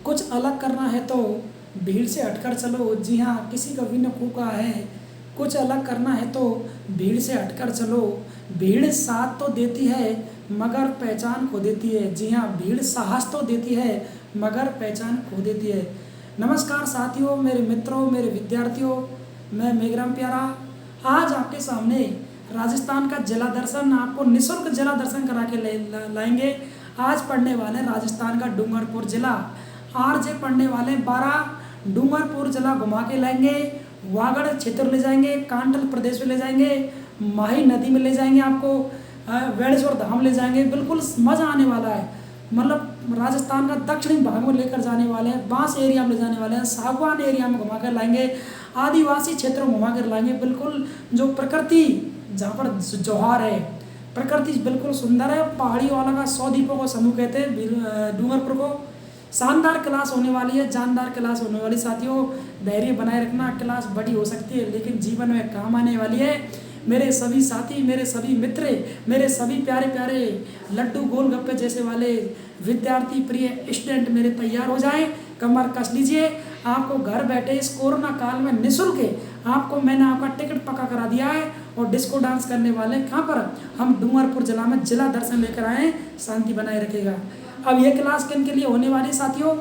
कुछ अलग करना है तो भीड़ से हटकर चलो। जी हाँ, किसी कवि ने खूब कहा है, कुछ अलग करना है तो भीड़ से हटकर चलो। भीड़ साथ तो देती है मगर पहचान खो देती है। जी हाँ, भीड़ साहस तो देती है मगर पहचान खो देती है। नमस्कार साथियों, मेरे मित्रों, मेरे विद्यार्थियों, मैं मेघराम प्यारा आज आपके सामने राजस्थान का जिला दर्शन, आपको निःशुल्क जिला दर्शन करा के लाएंगे। आज पढ़ने वाले राजस्थान का डूंगरपुर जिला। आरजे पढ़ने वाले 12 डूंगरपुर जिला घुमा के लाएंगे। वागड़ क्षेत्र ले जाएंगे, कांटल प्रदेश में ले जाएंगे, माही नदी में ले जाएंगे, आपको वेणेश्वर धाम ले जाएंगे। बिल्कुल मज़ा आने वाला है। मतलब राजस्थान का दक्षिणी भाग में लेकर जाने वाले हैं, बांस एरिया में ले जाने वाले हैं, सागवान एरिया में घुमा कर लाएंगे, आदिवासी क्षेत्रों में घुमा कर लाएंगे। बिल्कुल जो प्रकृति जहाँ पर जोहार है, प्रकृति बिल्कुल सुंदर है। पहाड़ी वाला का 100 द्वीपों को समूह कहते हैं डूंगरपुर को। शानदार क्लास होने वाली है, जानदार क्लास होने वाली। साथियों धैर्य बनाए रखना, क्लास बड़ी हो सकती है लेकिन जीवन में काम आने वाली है। मेरे सभी साथी, मेरे सभी मित्र, मेरे सभी प्यारे प्यारे लड्डू गोलगप्पे जैसे वाले विद्यार्थी, प्रिय स्टूडेंट मेरे तैयार हो जाएं, कमर कस लीजिए। आपको घर बैठे इस कोरोना काल में निःशुल्क आपको मैंने आपका टिकट पक्का करा दिया है और डिस्को डांस करने वाले कहाँ पर, हम डूंगरपुर जिला में जिला दर्शन लेकर आए। शांति बनाए रखेगा। अब ये क्लास किन के लिए होने वाली साथियों?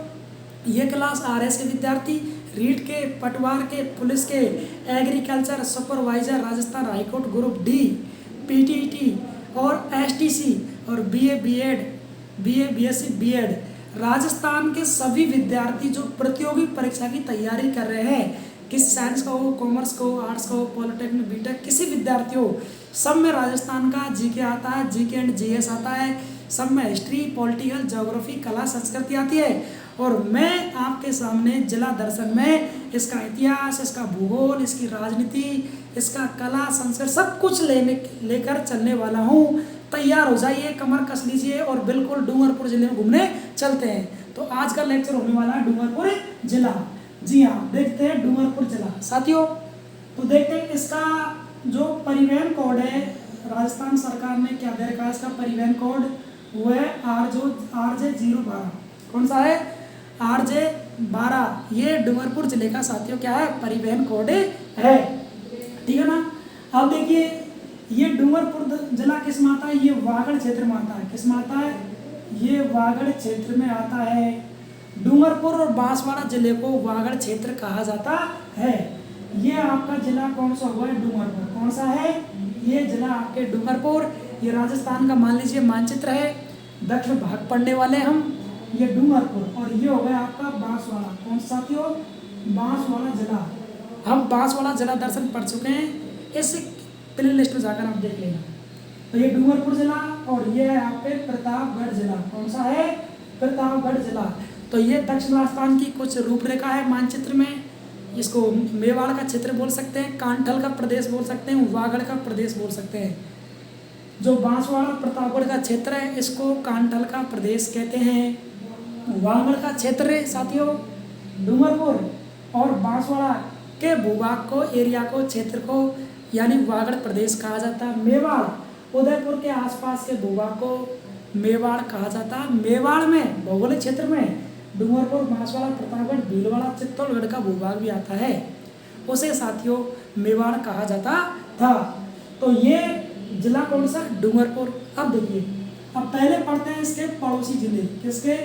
ये क्लास आरएस के विद्यार्थी, रीट के, पटवार के, पुलिस के, agriculture supervisor, Rajasthan high court group D, PTT और एसटीसी और BA BEd, BA BSc BEd, Rajasthan के सभी विद्यार्थी जो प्रतियोगी परीक्षा की तैयारी कर रहे हैं, किस साइंस का हो, कॉमर्स का हो, आर्ट्स का हो, पॉलिटेक्निक, बीटेक, किसी विद्यार्थी हो, सब में राजस्थान का जीके आता है, जीके एंड जीएस आता है, सब में हिस्ट्री, पॉलिटिकल, ज्योग्राफी, कला, संस्कृति आती है। और मैं आपके सामने जिला दर्शन में इसका इतिहास, इसका भूगोल, इसकी राजनीति, इसका कला, संस्कृति सब कुछ लेकर चलने वाला हूँ। तैयार हो जाइए, कमर कस लीजिए और बिल्कुल डूंगरपुर जिले में घूमने चलते हैं। तो आज का लेक्चर होने वाला है डूंगरपुर जिला। जी हाँ, देखते हैं डूंगरपुर जिला साथियों। तो देखते हैं इसका जो परिवहन कोड है, राजस्थान सरकार ने क्या दे रखा है इसका परिवहन कोड, वो है RJ 012। कौन सा है? RJ 12। ये डूंगरपुर जिले का साथियों क्या है, परिवहन कोड है। ठीक है ना। अब देखिए ये डूंगरपुर जिला किस में आता है? ये वागड़ क्षेत्र में आता है। किस में आता है? ये वागड़ क्षेत्र में आता है। डूंगरपुर और बांसवाड़ा जिले को वागड़ क्षेत्र कहा जाता है। ये आपका जिला कौन सा हुआ है? डूंगरपुर। कौन सा है? ये जिला आपके डूंगरपुर। ये राजस्थान का मान लीजिए मानचित्र है, दक्षिण भाग पढ़ने वाले हम। ये डूंगरपुर और ये हो गया आपका बांसवाड़ा। कौन सा साथियों? बांसवाड़ा जिला। हम बांसवाड़ा जिला दर्शन पढ़ चुके हैं, इस प्ले लिस्ट में जाकर आप देख लेना। तो ये डूंगरपुर जिला और ये है आपके प्रतापगढ़ जिला। कौन सा है? प्रतापगढ़ जिला। तो ये दक्षिण राजस्थान की कुछ रूपरेखा है मानचित्र में। इसको मेवाड़ का क्षेत्र बोल सकते हैं, कांठल का प्रदेश बोल सकते हैं, वागड़ का प्रदेश बोल सकते हैं। जो बांसवाड़ा प्रतापगढ़ का क्षेत्र है इसको कांठल का प्रदेश कहते हैं। वागड़ का क्षेत्र है साथियों डूंगरपुर और बांसवाड़ा के भूभाग को, एरिया को, क्षेत्र को यानी वागड़ प्रदेश कहा जाता है। मेवाड़, उदयपुर के आसपास के भूभाग को मेवाड़ कहा जाता है। मेवाड़ में भौगोलिक क्षेत्र में डूंगरपुर, बांसवाड़ा, प्रतापगढ़, भीलवाड़ा, चित्तौड़गढ़ का भूभाग भी आता है, उसे साथियों मेवाड़ कहा जाता था। तो ये जिला कौन सा? डूंगरपुर। अब देखिए, अब पहले पढ़ते हैं इसके पड़ोसी जिले। किसके?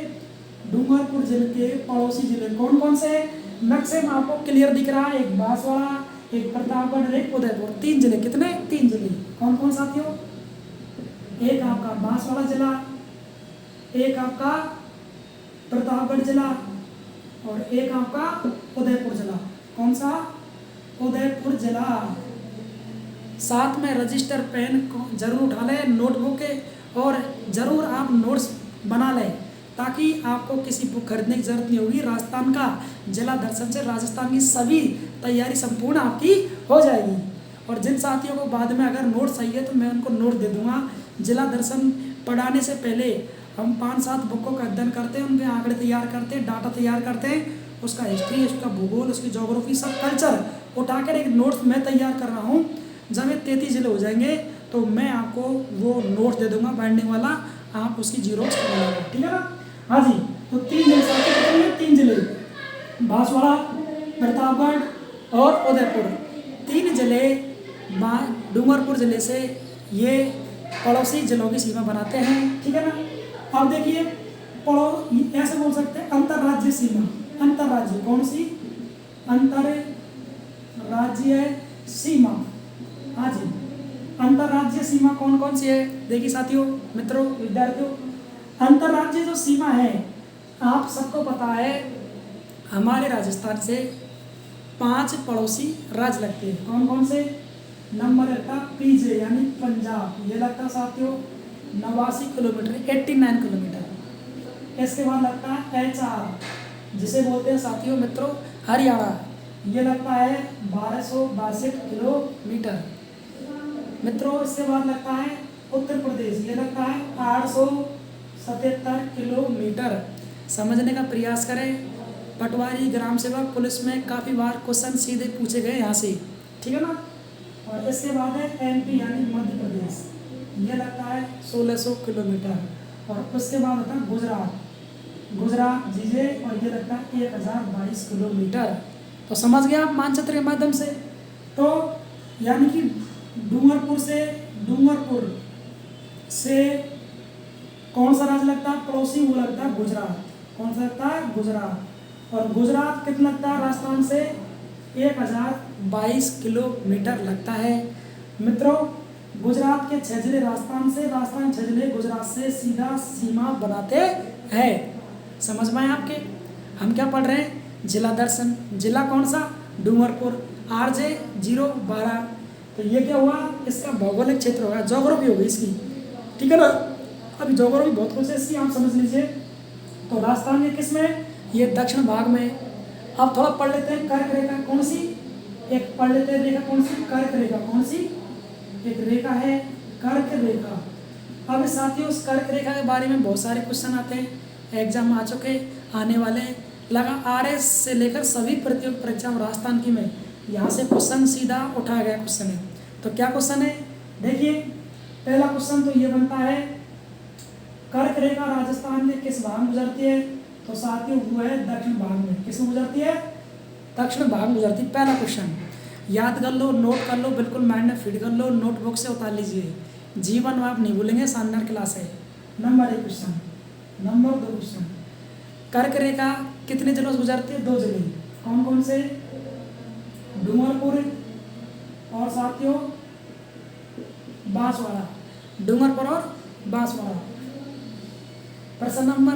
डूंगरपुर जिले के पड़ोसी जिले कौन कौन से? नक्शे में आपको क्लियर दिख रहा है, एक बांसवाड़ा, एक प्रतापगढ़, एक उदयपुर। 3 जिले। कितने? 3 जिले। कौन कौन साथियों? एक आपका बांसवाड़ा जिला, एक आपका प्रतापगढ़ जिला और एक आपका उदयपुर जिला। कौन सा? उदयपुर जिला। साथ में रजिस्टर पेन जरूर उठा लें, नोटबुक, और ज़रूर आप नोट्स बना लें ताकि आपको किसी बुक खरीदने की जरूरत नहीं होगी। राजस्थान का जिला दर्शन से राजस्थान की सभी तैयारी संपूर्ण आपकी हो जाएगी। और जिन साथियों को बाद में अगर नोट चाहिए तो मैं उनको नोट दे दूंगा। जिला दर्शन पढ़ाने से पहले हम 5-7 बुकों का अध्ययन करते हैं, उनके आंकड़े तैयार करते हैं, डाटा तैयार करते हैं, उसका हिस्ट्री, उसका भूगोल, उसकी ज्योग्राफी, सब कल्चर उठाकर एक नोट्स मैं तैयार कर रहा हूँ। जब ये 33 जिले हो जाएंगे तो मैं आपको वो नोट्स दे दूंगा बाइंडिंग वाला, आप उसकी जीरोक्स कर लेंगे। ठीक है ना। हाँ जी, तो 3 जिले साथियों, 3 बांसवाड़ा, प्रतापगढ़ और उदयपुर, 3 जिले डूंगरपुर ज़िले से ये पड़ोसी जिलों की सीमा बनाते हैं। ठीक है ना। अब देखिए ऐसे बोल सकते हैं अंतर्राज्यीय सीमा। अंतर्राज्यीय कौन सी? अंतर्राज्यीय सीमा। हाँ जी, अंतर्राज्यीय सीमा कौन कौन सी है? देखिए साथियों, मित्रों, विद्यार्थियों, अंतर्राज्यीय जो सीमा है आप सबको पता है, हमारे राजस्थान से 5 पड़ोसी राज्य लगते हैं। कौन कौन से? नंबर लगता पीजे यानी पंजाब, ये लगता साथियों 89 किलोमीटर, 89 किलोमीटर। इसके बाद लगता है HR, जिसे बोलते हैं साथियों मित्रों हरियाणा, ये लगता है 1262 किलोमीटर। मित्रों इसके बाद लगता है उत्तर प्रदेश, ये लगता है 877 किलोमीटर। समझने का प्रयास करें, पटवारी, ग्राम सेवक, पुलिस में काफ़ी बार क्वेश्चन सीधे पूछे गए यहाँ से। ठीक है ना। और इसके बाद है MP यानी मध्य प्रदेश, ये लगता है 1600 किलोमीटर। और उसके बाद होता है गुजरात जीजे, और ये लगता है 1022 किलोमीटर। तो समझ गए आप मानचित्र के माध्यम से। तो यानी कि डूंगरपुर से कौन सा राज्य लगता है पड़ोसी? वो लगता है गुजरात। कौन सा लगता है? गुजरात। और गुजरात कितना लगता है राजस्थान से? 1022 किलोमीटर लगता है। मित्रों गुजरात के 6 जिले राजस्थान से, राजस्थान 6 जिले गुजरात से सीधा सीमा बनाते हैं। समझ में आए आपके? हम क्या पढ़ रहे हैं? जिला दर्शन। जिला कौन सा? डूंगरपुर। RJ 012। तो ये क्या हुआ? इसका भौगोलिक क्षेत्र होगा, ज्योग्राफी होगी इसकी। ठीक है ना। अभी ज्योग्राफी बहुत कुछ है इसकी, आप समझ लीजिए। तो राजस्थान के किस में? ये दक्षिण भाग में। अब थोड़ा पढ़ लेते हैं कर्क रेखा कौन सी? एक पढ़ लेते हैं रेखा कौन सी? कर्क रेखा। कौन सी? एक रेखा है कर्क रेखा। अब साथियों उस कर्क रेखा के बारे में बहुत सारे क्वेश्चन आते हैं, एग्जाम आ चुके, आने वाले लगा। RS से लेकर सभी प्रतियोगी परीक्षा राजस्थान की में यहाँ से क्वेश्चन सीधा उठाया गया क्वेश्चन है। तो क्या क्वेश्चन है? देखिए पहला क्वेश्चन तो ये बनता है, कर्क रेखा राजस्थान में किस भाग में गुजरती है? तो साथियों वो है दक्षिण भाग में। किस में गुजरती है? दक्षिण भाग में गुजरती है। पहला क्वेश्चन याद कर लो, नोट कर लो, बिल्कुल माइंड में फिट कर लो, नोटबुक से उतार लीजिए, जीवन में आप नहीं भूलेंगे, शानदार क्लास है। Number 1 question. नंबर 2 क्वेश्चन, कर्क रेखा कितने जिलों से गुजरती है? 2 जिले। कौन कौन से? डूंगरपुर और साथियों बांसवाड़ा। डूंगरपुर और बांसवाड़ा। प्रश्न नंबर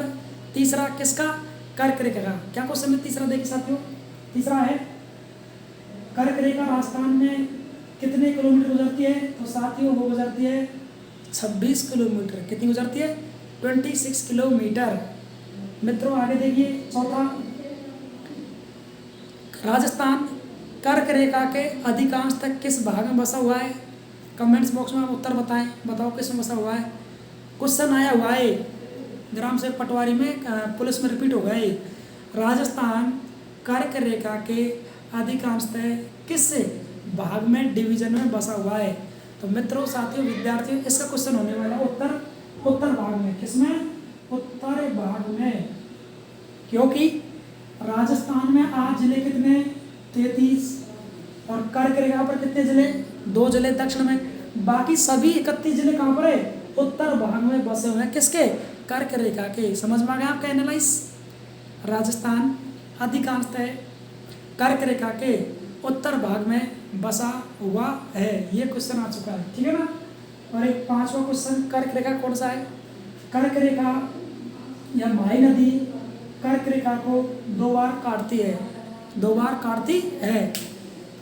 3 किसका? कर्क रेखा का। क्या क्वेश्चन है तीसरा? देखिए साथियों, तीसरा है कर्क रेखा राजस्थान में कितने किलोमीटर गुजरती है? तो साथियों वो गुजरती है 26 किलोमीटर। कितनी गुजरती है? 26 किलोमीटर। मित्रों आगे देखिए चौथा, राजस्थान कर्क रेखा के अधिकांश तक किस भाग में बसा हुआ है? कमेंट्स बॉक्स में आप उत्तर बताएं, बताओ किस में बसा हुआ है। क्वेश्चन आया हुआ है ग्राम सेवक पटवारी में, पुलिस में रिपीट हो गए। राजस्थान कर्क रेखा के अधिकांशतः किस भाग में, डिवीजन में बसा हुआ है? तो मित्रों साथियों विद्यार्थियों इसका क्वेश्चन होने वाला उत्तर भाग में। किसमें? उत्तर भाग में। क्योंकि राजस्थान में आज जिले कितने? 33। और कर्क रेखा पर कितने जिले? 2 जिले दक्षिण में। बाकी सभी 31 जिले कहाँ पर है? उत्तर भाग में बसे हुए हैं। किसके? कर्क रेखा के। समझ में आ गया आपका एनालाइज? राजस्थान अधिकांशतः कर्क रेखा के उत्तर भाग में बसा हुआ है। ये क्वेश्चन आ चुका है। ठीक है ना। और एक 5वां क्वेश्चन, कर्क रेखा कौन सा है? कर्क रेखा या माही नदी कर्क रेखा को 2 बार काटती है। 2 बार काटती है।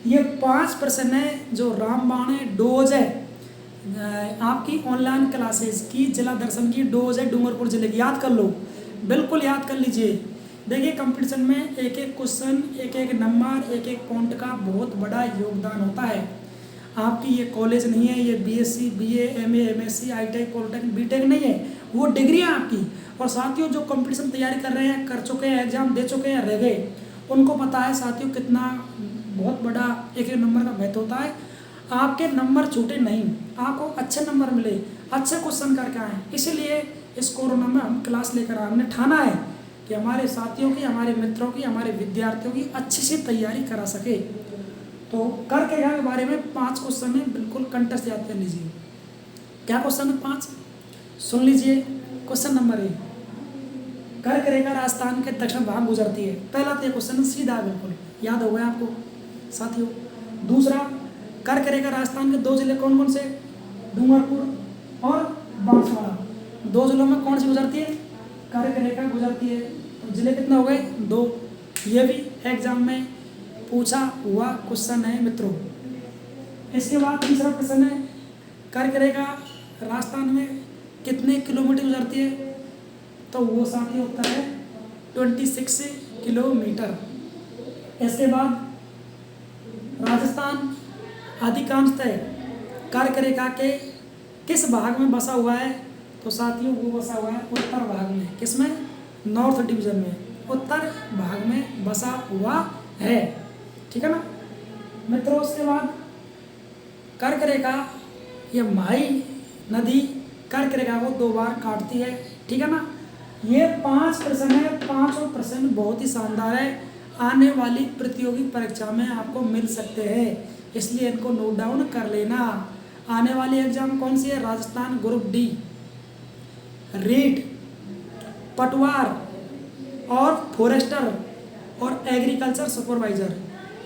ये 5 प्रश्न है जो रामबाण डोज है आपकी ऑनलाइन क्लासेस की, जिला दर्शन की डोज है डूंगरपुर जिले की। याद कर लो, बिल्कुल याद कर लीजिए। देखिए कंपटीशन में एक एक क्वेश्चन, एक एक नंबर, एक एक पॉइंट का बहुत बड़ा योगदान होता है। आपकी ये कॉलेज नहीं है, ये BSc BA MA MSc ITech polytechnic BTech नहीं है, वो डिग्री है आपकी। और साथियों जो कंपटीशन तैयारी कर रहे हैं, कर चुके हैं, एग्जाम दे चुके हैं, रह गए, उनको पता है साथियों कितना बहुत बड़ा एक एक नंबर का महत्व होता है। आपके नंबर छूटे नहीं, आपको अच्छे नंबर मिले, अच्छे क्वेश्चन करके आए। इसीलिए इस कोरोना में हम क्लास लेकर आए। हमने ठाना है कि हमारे साथियों की, हमारे मित्रों की, हमारे विद्यार्थियों की अच्छी सी तैयारी करा सके। तो कर क्रिया के बारे में 5 क्वेश्चन है, बिल्कुल कंठस्थ याद कर लीजिए। क्या क्वेश्चन है 5, सुन लीजिए। क्वेश्चन नंबर 1, कर क्रिया राजस्थान के दक्षिण भाग गुजरती है। पहला तो क्वेश्चन सीधा है, बिल्कुल याद हो गया आपको साथियों। दूसरा, कर क्रिया राजस्थान के 2 जिले कौन कौन से? डूंगरपुर और बांसवाड़ा। 2 जिलों में कौन सी गुजरती है? कर क्रिया गुजरती है। तो जिले कितने हो गए? 2। ये भी एग्जाम में पूछा हुआ क्वेश्चन है मित्रों। इसके बाद तीसरा क्वेश्चन है, कर क्रिया राजस्थान में कितने किलोमीटर गुजरती है? तो वो साथी उत्तर है 26 किलोमीटर। इसके बाद राजस्थान अधिकांशतः कर क्रिया के किस भाग में बसा हुआ है? तो साथियों वो बसा हुआ है उत्तर भाग में। किसमें? नॉर्थ डिवीजन में, उत्तर भाग में बसा हुआ है। ठीक है ना मित्रों। उसके बाद कर क्रिया, ये माही नदी कर क्रिया को 2 बार काटती है। ठीक है ना। ये 5 प्रश्न है, 5 प्रश्न बहुत ही शानदार है, आने वाली प्रतियोगी परीक्षा में आपको मिल सकते हैं, इसलिए इनको नोट डाउन कर लेना। आने वाली एग्जाम कौन सी है? राजस्थान ग्रुप डी, रीट, पटवार और फॉरेस्टर और एग्रीकल्चर सुपरवाइजर।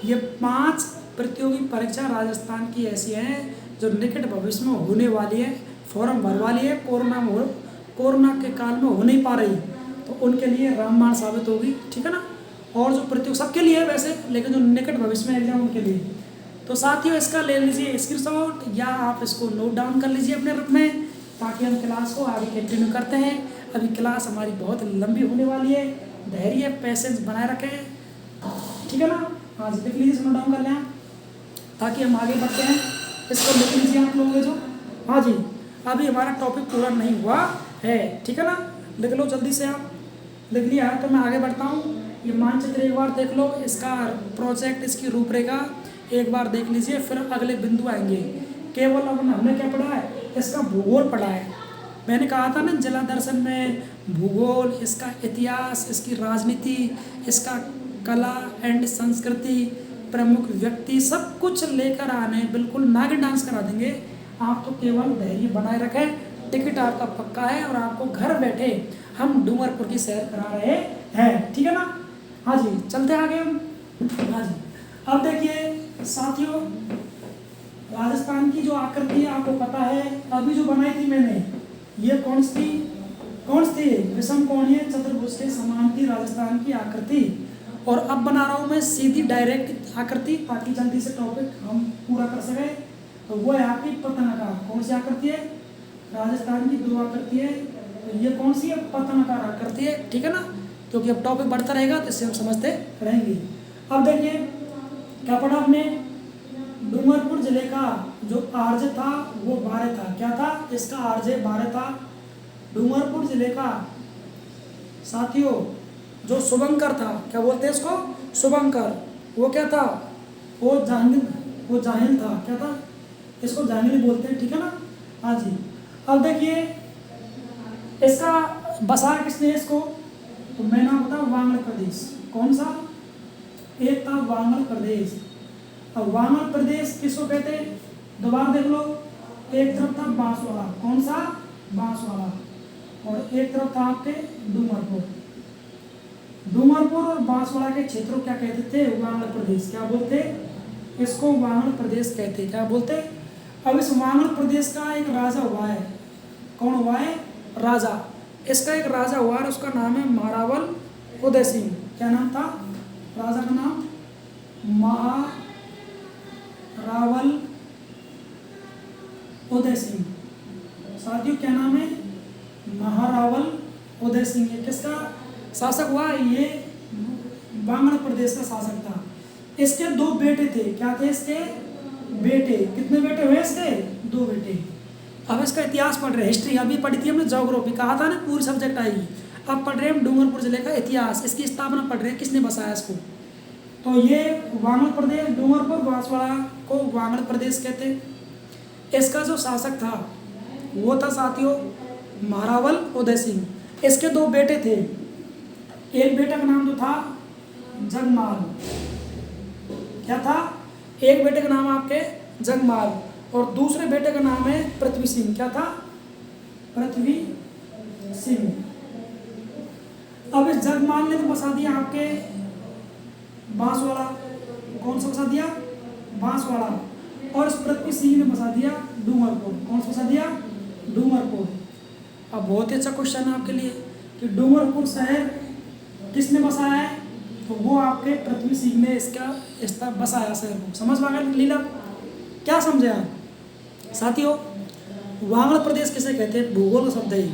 ये 5 प्रतियोगी परीक्षा राजस्थान की ऐसी हैं जो निकट भविष्य में होने वाली है, फॉर्म भरवा लिए, कोरोना के काल में हो नहीं पा रही, तो उनके लिए रामबाण साबित होगी। ठीक है ना। और जो प्रतियोगी सबके लिए है वैसे, लेकिन जो निकट भविष्य में एग्जाम उनके लिए। तो साथियों इसका ले लीजिए स्क्रीनशॉट या आप इसको नोट डाउन कर लीजिए अपने रूप में, ताकि हम क्लास को आगे कंटिन्यू करते हैं। अभी क्लास हमारी बहुत लंबी होने वाली है, धैर्य पेशेंस बनाए रखें। ठीक है ना। हाँ जी, लिख लीजिए, नोट डाउन कर लें ताकि हम आगे बढ़ते हैं। इसको लिख लीजिए आप लोगों के जो। हाँ जी, अभी हमारा टॉपिक पूरा नहीं हुआ है। ठीक है ना। लिख लो जल्दी से, आप लिख लिया है तो मैं आगे बढ़ता हूँ। ये मानचित्र एक बार देख लो, इसका प्रोजेक्ट, इसकी रूपरेखा एक बार देख लीजिए, फिर अगले बिंदु आएंगे। केवल अब हमने क्या पढ़ा है? इसका भूगोल पढ़ा है। मैंने कहा था ना जिला दर्शन में भूगोल, इसका इतिहास, इसकी राजनीति, इसका कला एंड संस्कृति, प्रमुख व्यक्ति, सब कुछ लेकर आने, बिल्कुल नागिन डांस करा देंगे। आप तो केवल धैर्य बनाए रखें, टिकट आपका पक्का है और आपको घर बैठे हम डूंगरपुर की सैर करा रहे हैं। ठीक है ना। हाँ जी, चलते हैं आगे हम। हाँ जी, अब देखिए साथियों, राजस्थान की जो आकृति है आपको पता है, अभी जो बनाई थी मैंने, ये कौन सी थी? विषम कोणीय चतुर्भुज के समान थी राजस्थान की आकृति। और अब बना रहा हूँ मैं सीधी डायरेक्ट आकृति, ताकि जल्दी से टॉपिक हम पूरा कर सके। तो वो है आपकी पतनाकार। कौन सी आकृति है? राजस्थान की ध्रुवाकृति है। तो ये कौन सी है? पतनाकार आकृति है। ठीक है ना। क्योंकि अब टॉपिक बढ़ता रहेगा तो इससे हम समझते रहेंगे। अब देखिए क्या पढ़ा हमने? डूंगरपुर जिले का जो आरजे था वो 12 था। क्या था? इसका आरजे 12 था। डूंगरपुर जिले का साथियों जो शुभंकर था, क्या बोलते हैं इसको? शुभंकर। वो क्या था? वो जाहिल था। क्या था? इसको जाहिल बोलते हैं। ठीक है ना। हाँ जी। अब देखिए इसका बसाया किसने इसको? तो मैं नाम बता, वांगड़ प्रदेश। कौन सा? एक था वांगड़ प्रदेश। अब वांगड़ प्रदेश किसको कहते हैं? दोबारा देख लो, एक तरफ था बांसवाड़ा। कौन सा? बांसवाड़ा। और एक तरफ था आपके डूंगरपुर। डूंगरपुर और बांसवाड़ा के क्षेत्रों क्या कहते थे? वांगड़ प्रदेश। क्या बोलते? इसको वांगड़ प्रदेश कहते। क्या बोलते? अब इस वांगड़ प्रदेश का एक राजा हुआ है। कौन हुआ है? राजा। इसका एक राजा हुआ है, उसका नाम है महारावल उदय सिंह। क्या नाम था राजा का नाम? महारावल उदय सिंह। साथियों क्या नाम है? महारावल उदय सिंह। ये किसका शासक हुआ? ये वांगड़ प्रदेश का शासक था। इसके 2 बेटे थे। क्या थे इसके? बेटे। कितने बेटे हुए इसके? 2 बेटे। अब इसका इतिहास पढ़ रहे हैं, हिस्ट्री अभी पढ़ी थी हमने, ज्योग्राफी कहा था ना पूरी सब्जेक्ट आएगी। अब पढ़ रहे हैं हम डूंगरपुर जिले का इतिहास, इसकी स्थापना पढ़ रहे हैं, किसने बसाया इसको। तो ये वांगड़ प्रदेश, डूंगरपुर बांसवाड़ा को वांगड़ प्रदेश कहते हैं। इसका जो शासक था वो था साथियों महारावल उदय सिंह। इसके 2 बेटे थे, एक बेटे का नाम जो था जगमाल, क्या था? एक बेटे का नाम आपके जगमाल और दूसरे बेटे का नाम है पृथ्वी सिंह। क्या था? पृथ्वी सिंह। अब इस जगमाल ने तो बसा दिया आपके बांसवाड़ा। कौन सा बसा दिया? बांसवाड़ा। और इस पृथ्वी सिंह ने बसा दिया डूंगरपुर। कौन सा बसा दिया? डूंगरपुर। अब बहुत ही अच्छा क्वेश्चन है आपके लिए कि डूंगरपुर शहर किसने बसाया है? तो वो आपके पृथ्वी सिंह ने इसका बसाया शहर को। समझ में आ गया लीला? क्या समझे आप साथियों? वांगड़ प्रदेश किसे कहते हैं? भूगोल का शब्द है।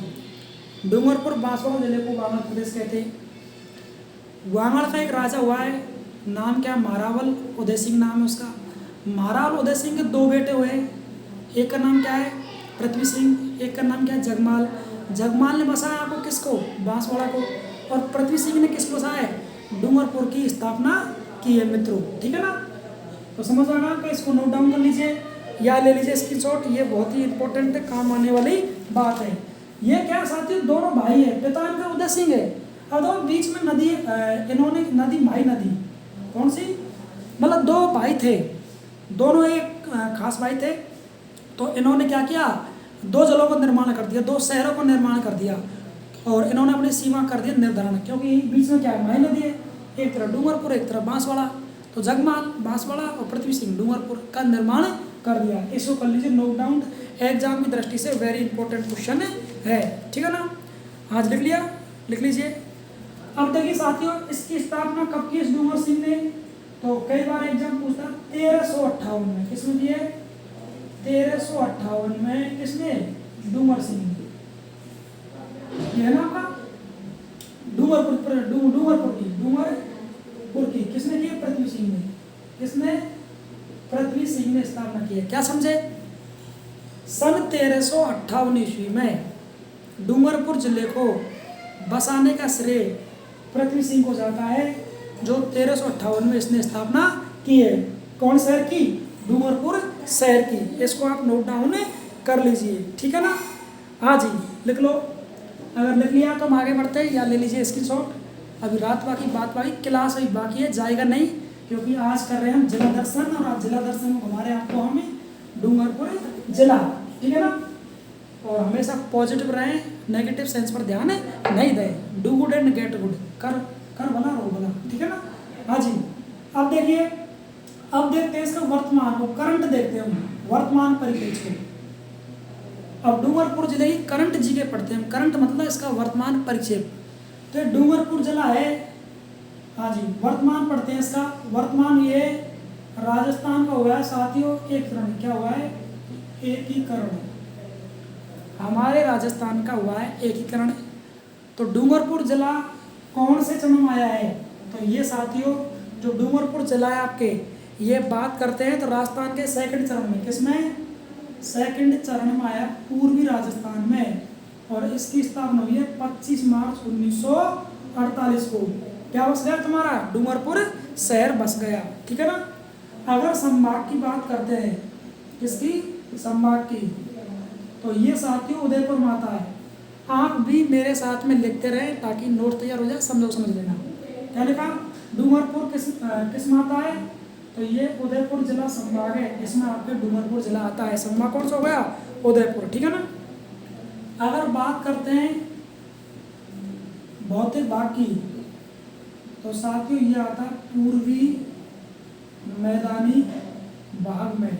डूंगरपुर बांसवाड़ा जिले को वांगड़ प्रदेश कहते हैं। वांगड़ का एक राजा हुआ है, नाम क्या? महारावल उदय सिंह नाम है उसका। महारावल उदय सिंह के दो बेटे हुए, एक का नाम क्या है? पृथ्वी सिंह, एक का नाम क्या है? जगमाल। जगमाल ने बसाया आपको किसको? बांसवाड़ा को। और पृथ्वी सिंह ने किसको बसाया है? डूंगरपुर की स्थापना की है मित्रों। ठीक है ना? तो समझ आ गया? इसको नोट डाउन कर लीजिए या ले लीजिए स्क्रीनशॉट। ये बहुत ही इंपॉर्टेंट काम आने वाली बात है। ये क्या साथियों? दोनों भाई है, पिता इनका उदय सिंह है। अब तो बीच में नदी, इन्होंने नदी माई नदी, कौन सी? मतलब दो भाई थे, दोनों एक खास भाई थे। तो इन्होंने क्या किया? दो जलों का निर्माण कर दिया, दो शहरों का निर्माण कर दिया और इन्होंने अपनी सीमा कर दी निर्धारण। क्योंकि बीच में क्या है? माई नदी है, एक तरफ डूंगरपुर एक तरफ बांसवाड़ा। तो जगमाल बांसवाड़ा और पृथ्वी सिंह डूंगरपुर का निर्माण कर दिया। इसको कर लीजिए नोट डाउन, एग्जाम की दृष्टि से वेरी इंपॉर्टेंट क्वेश्चन है। ठीक है ना? आज लिख लिया? लिख लीजिए। अब देखिए साथियों, इसकी स्थापना कब की इस डूंगर सिंह ने? तो कई बार एग्जाम पूछता 1358 में। किसने दिए? 1358 में। किसने? डूंगर सिंह। ये है ना आपका डूंगरपुर की किसने की? पृथ्वी सिंह ने। किसने? पृथ्वी सिंह ने स्थापना की है। क्या समझे? सन 1358 ईस्वी में डूंगरपुर जिले को बसाने का श्रेय पृथ्वी सिंह को जाता है, जो 1358 में इसने स्थापना की है। कौन शहर की? डूंगरपुर शहर की। इसको आप नोट डाउन कर लीजिए। ठीक है ना? हाँ जी, लिख लो। अगर लिख लिया तो हम आगे बढ़ते हैं या ले लीजिए स्क्रीनशॉट। अभी रात बाकी, बात बाकी, क्लास अभी बाकी है, जाएगा नहीं क्योंकि आज कर रहे हैं हम जिला दर्शन और आज जिला दर्शन में घुमा रहे हैं आपको हमें डूंगरपुर जिला। ठीक है ना? और हमेशा पॉजिटिव रहें, नेगेटिव सेंस पर ध्यान नहीं दें। Do good and get good, कर भला रो भला। ठीक है ना? हाँ जी। अब देखिए, अब देखते हैं इसका वर्तमान को, करंट देखते हैं हम, वर्तमान परिप्रेक्ष्य को। अब डूंगरपुर जिले की करंट जी के पढ़ते हैं। करंट मतलब इसका वर्तमान परिक्षेप। तो ये डूंगरपुर जिला है। हाँ जी, वर्तमान पढ़ते हैं इसका। वर्तमान ये राजस्थान का हुआ है साथियों एकीकरण। क्या हुआ है? एकीकरण। हमारे राजस्थान का हुआ है एकीकरण। तो डूंगरपुर जिला कौन से चरण में आया है? तो ये साथियों जो डूंगरपुर जिला है आपके, ये बात करते हैं तो राजस्थान के सेकंड चरण में। किसमें? सेकंड चरण में आया, पूर्वी राजस्थान में। और इसकी स्थापना हुई है 25 मार्च 1948 को। क्या बस गया तुम्हारा? डूंगरपुर शहर बस गया। ठीक है ना? अगर संभाग की बात करते हैं, किसकी? संभाग की, तो ये साथियों उदयपुर माता है। आप भी मेरे साथ में लिखते रहे ताकि नोट तैयार हो जाए, समझ लेना। क्या लिखा? डूंगरपुर किस माता है? तो ये उदयपुर जिला संभाग है, इसमें आपके डूंगरपुर जिला आता है। संभाग कौन सा हो गया? उदयपुर। ठीक है ना? अगर बात करते हैं भौतिक भाग की, तो साथियों ये आता है पूर्वी मैदानी भाग में।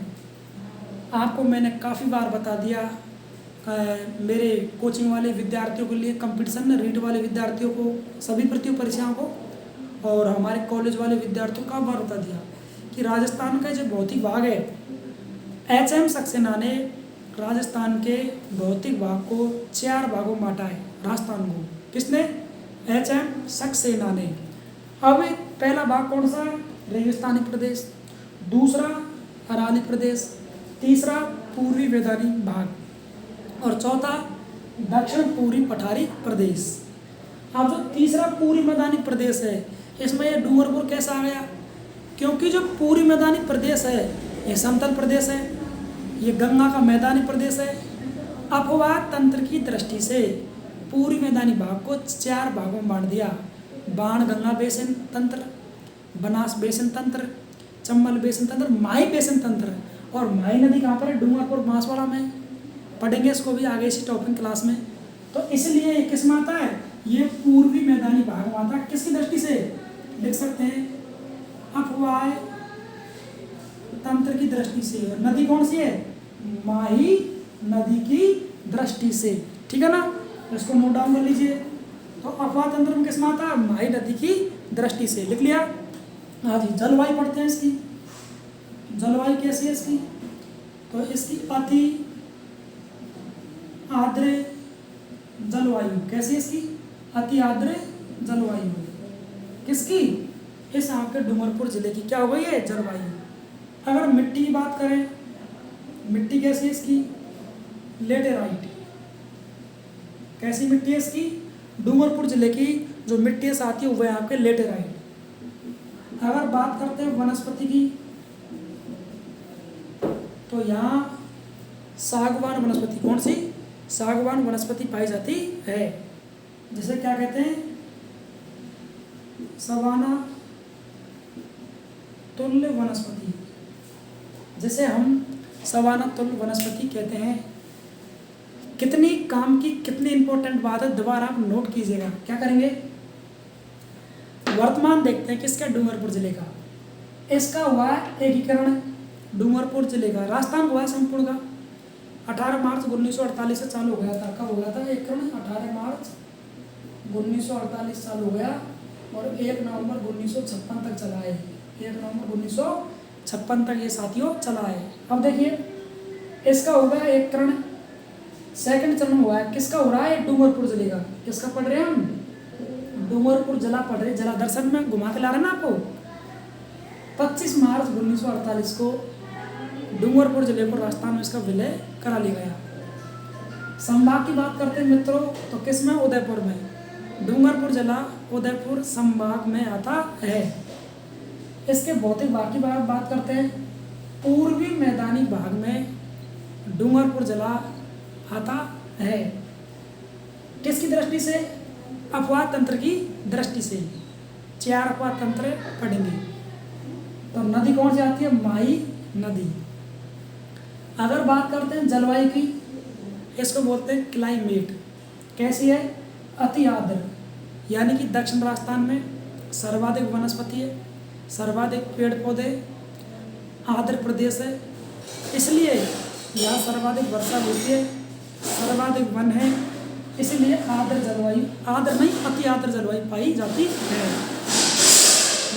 आपको मैंने काफ़ी बार बता दिया, मेरे कोचिंग वाले विद्यार्थियों के लिए कंपटीशन, रीट वाले विद्यार्थियों को, सभी प्रतियोगी परीक्षाओं को, और हमारे कॉलेज वाले विद्यार्थियों को बार बता दिया कि राजस्थान का जो भौतिक भाग है, HM सक्सेना ने राजस्थान के भौतिक भाग को 4 भागों में बांटा है। राजस्थान को किसने? HM सक्सेना ने। अब पहला भाग कौन सा है? रेगिस्तानी प्रदेश, दूसरा अरावली प्रदेश, तीसरा पूर्वी मैदानी भाग और चौथा दक्षिण पूर्वी पठारी प्रदेश। अब जो तीसरा पूर्वी मैदानी प्रदेश है, इसमें ये डूंगरपुर कैसा आ गया? क्योंकि जो पूर्वी मैदानी प्रदेश है ये समतल प्रदेश है, ये गंगा का मैदानी प्रदेश है। अपवाद तंत्र की दृष्टि से पूर्वी मैदानी भाग को 4 भागों में बांट दिया। बाण गंगा बेसिन तंत्र, बनास बेसिन तंत्र, चंबल बेसिन तंत्र, माही बेसिन तंत्र। और माही नदी कहाँ पर है? डूंगरपुर बांसवाड़ा में। पढ़ेंगे इसको भी आगे इसी टॉपिक क्लास में। तो इसलिए ये किस में आता है? ये पूर्वी मैदानी भाग में आता है। किसकी दृष्टि से लिख सकते हैं? अफवाह तंत्र की दृष्टि से। और नदी कौन सी है? माही नदी की दृष्टि से। ठीक है ना, इसको नोट डाउन कर लीजिए। तो अफवाह तंत्र में किस में आता है? माही नदी की दृष्टि से। लिख लिया। हाँ जी, जलवायु पढ़ते हैं इसकी। जलवायु कैसी है इसकी? तो इसकी अति आर्द्र जलवायु। कैसी है इसकी? अति आर्द्र जलवायु। किसकी? इस आपके डूंगरपुर जिले की क्या हो गई है? जलवायु। अगर मिट्टी की बात करें, मिट्टी कैसी है इसकी? लेटेराइट। कैसी मिट्टी है इसकी? डूंगरपुर जिले की जो मिट्टी है साथी वह है आपके लेटेराइट। अगर बात करते हैं वनस्पति की, तो यहाँ सागवान वनस्पति। कौन सी? सागवान वनस्पति पाई जाती है। जिसे क्या कहते हैं? सवाना तुल्य वनस्पति। जिसे हम सवाना तुल्य वनस्पति कहते हैं। कितनी काम की, कितनी इंपॉर्टेंट बात है, दोबारा आप नोट कीजिएगा। क्या करेंगे? वर्तमान देखते हैं किसका? डूंगरपुर जिले का। इसका हुआ है एकीकरण डूंगरपुर जिले का। राजस्थान हुआ है संपूर्ण का। 18 मार्च 1948 से चालू हो गया था। कब हो गया था एकीकरण? 18 मार्च 1948 चालू हो गया और 1 नवंबर 1956 तक चला है। 1 नवंबर 1956 तक ये साथियों चला है। अब देखिए, इसका हो गया एकीकरण। सेकंड चरण हुआ है। किसका हो रहा है? डूंगरपुर जिले का। किसका पढ़ रहे हैं हम? डूंगरपुर जिला पढ़ रहे। जिला दर्शन में घुमा के ला रहे हैं ना आपको। 25 मार्च 1948 को डूंगरपुर जिले को राजस्थान में इसका विलय करा लिया गया। संभाग की बात करते हैं मित्रों, तो किस में? उदयपुर में। डूंगरपुर जिला उदयपुर संभाग में आता है। इसके भौतिक भाग की बात करते हैं। पूर्वी मैदानी भाग में डूंगरपुर जिला आता है। किसकी दृष्टि से? अपवाह तंत्र की दृष्टि से। 4 अपवाह तंत्र पढ़ेंगे। तो नदी कौन सी आती है? माही नदी। अगर बात करते हैं जलवायु की, इसको बोलते हैं क्लाइमेट। कैसी है? अति आर्द्र, यानी कि दक्षिण राजस्थान में सर्वाधिक वनस्पति है, सर्वाधिक पेड़ पौधे, आर्द्र प्रदेश है, इसलिए यहाँ सर्वाधिक वर्षा होती है, सर्वाधिक वन है, इसलिए आर्द्र जलवायु, आर्द्र नहीं अति आर्द्र जलवायु पाई जाती है।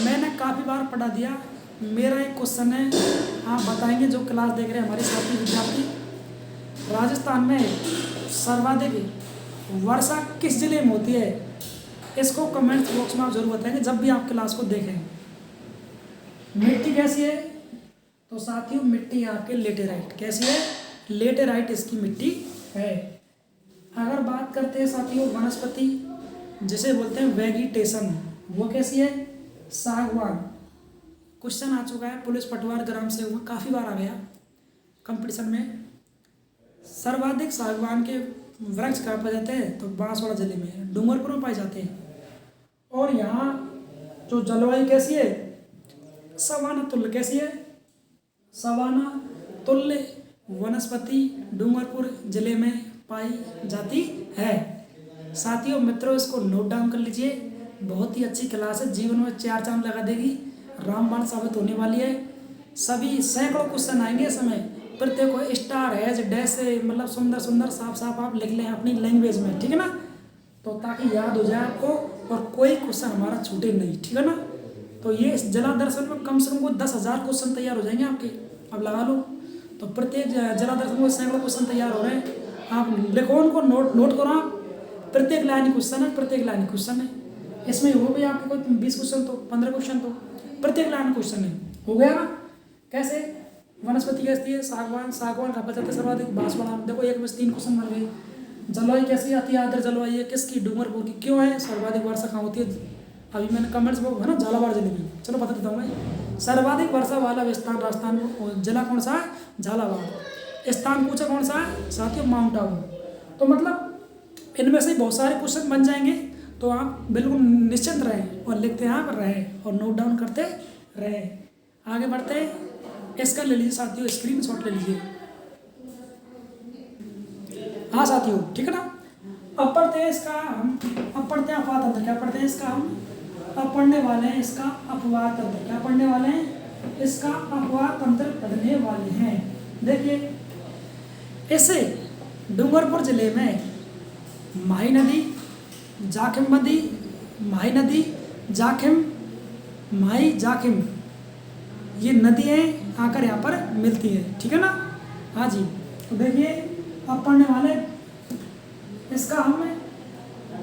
मैंने काफ़ी बार पढ़ा दिया। मेरा एक क्वेश्चन है, आप बताएंगे जो क्लास देख रहे हैं हमारे साथी विद्यार्थी, राजस्थान में सर्वाधिक वर्षा किस जिले में होती है? इसको कमेंट्स बॉक्स में आप जरूर बताएंगे जब भी आप क्लास को देखें। मिट्टी कैसी है? तो साथियों मिट्टी आपके लेटेराइट। कैसी है? लेटेराइट इसकी मिट्टी है। अगर बात करते हैं साथियों वनस्पति, जिसे बोलते हैं वेजिटेशन, वो कैसी है? सागवान। क्वेश्चन आ चुका है पुलिस पटवार ग्राम से, हुआ काफ़ी बार आ गया कंपटीशन में। सर्वाधिक सागवान के वृक्ष कहाँ पाए जाते हैं? तो बांसवाड़ा जिले में, डूंगरपुर में पाए जाते हैं। और यहाँ जो जलवायु कैसी है? सवाना तुल्य। कैसी है? सवाना तुल्य वनस्पति डूंगरपुर जिले में पाई जाती है। साथियों मित्रों, इसको नोट डाउन कर लीजिए। बहुत ही अच्छी क्लास है, जीवन में 4 चांद लगा देगी, रामबाण साबित होने वाली है। सभी सैकड़ों क्वेश्चन आएंगे इस समय। प्रत्येक को स्टार हैज डैश से, मतलब सुंदर सुंदर साफ साफ आप लिख लें अपनी लैंग्वेज में, ठीक है ना, तो ताकि याद हो जाए आपको और कोई क्वेश्चन हमारा छूटे नहीं, ठीक है ना। तो ये जिला दर्शन में कम से कम 10,000 क्वेश्चन तैयार हो जाएंगे आपके, अब लगा लो। तो प्रत्येक जिला दर्शन में सैकड़ों क्वेश्चन तैयार हो रहे हैं। आप लिखो उनको, नोट करो आप। प्रत्येक लाइन क्वेश्चन है, प्रत्येक लाइन क्वेश्चन है। इसमें हो भी आपके कोई 20 क्वेश्चन तो 15 क्वेश्चन तो प्रत्येक लाइन क्वेश्चन है। हो गया ना? कैसे? वनस्पति कैसी है? सागवान। सागवान कहाँ पर जाते हैं? सर्वाधिक बांसवाड़ा। देखो एक में 3 क्वेश्चन बन गए। जलवायु कैसी है? अति आर्द्र जलवायु है। किसकी? डूंगरपुर की। क्यों है? सर्वाधिक वर्षा कहाँ होती है? अभी मैंने कमेंट्स में है ना, झालावाड़ जिले में। चलो बता देता हूँ मैं। सर्वाधिक वर्षा वाला स्थान राजस्थान में जिला कौन सा है? झालावाड़। स्थान पूछा कौन सा है? साथियों माउंट आबू। तो मतलब इनमें से बहुत सारे क्वेश्चन बन जाएंगे। तो तो आप बिल्कुल निश्चिंत रहें और लिखते आप रहें और नोट डाउन करते रहें। आगे बढ़ते हैं। इसका ले लीजिए साथियों, स्क्रीनशॉट ले लीजिए। हाँ साथियों, ठीक है ना। अब पढ़ते हैं इसका हम, अब पढ़ते हैं अपवाद तंत्र। क्या पढ़ते हैं इसका हम? अब पढ़ने वाले हैं इसका अपवाद तंत्र। क्या पढ़ने वाले हैं? इसका अपवाद तंत्र पढ़ने वाले हैं। देखिए, इसे डूंगरपुर जिले में माही नदी, जाखिम नदी, माही नदी, जाखिम, माही जाखिम, ये नदियाँ आकर यहाँ पर मिलती हैं, ठीक है ना। हाँ जी, तो देखिए अब पढ़ने वाले इसका हम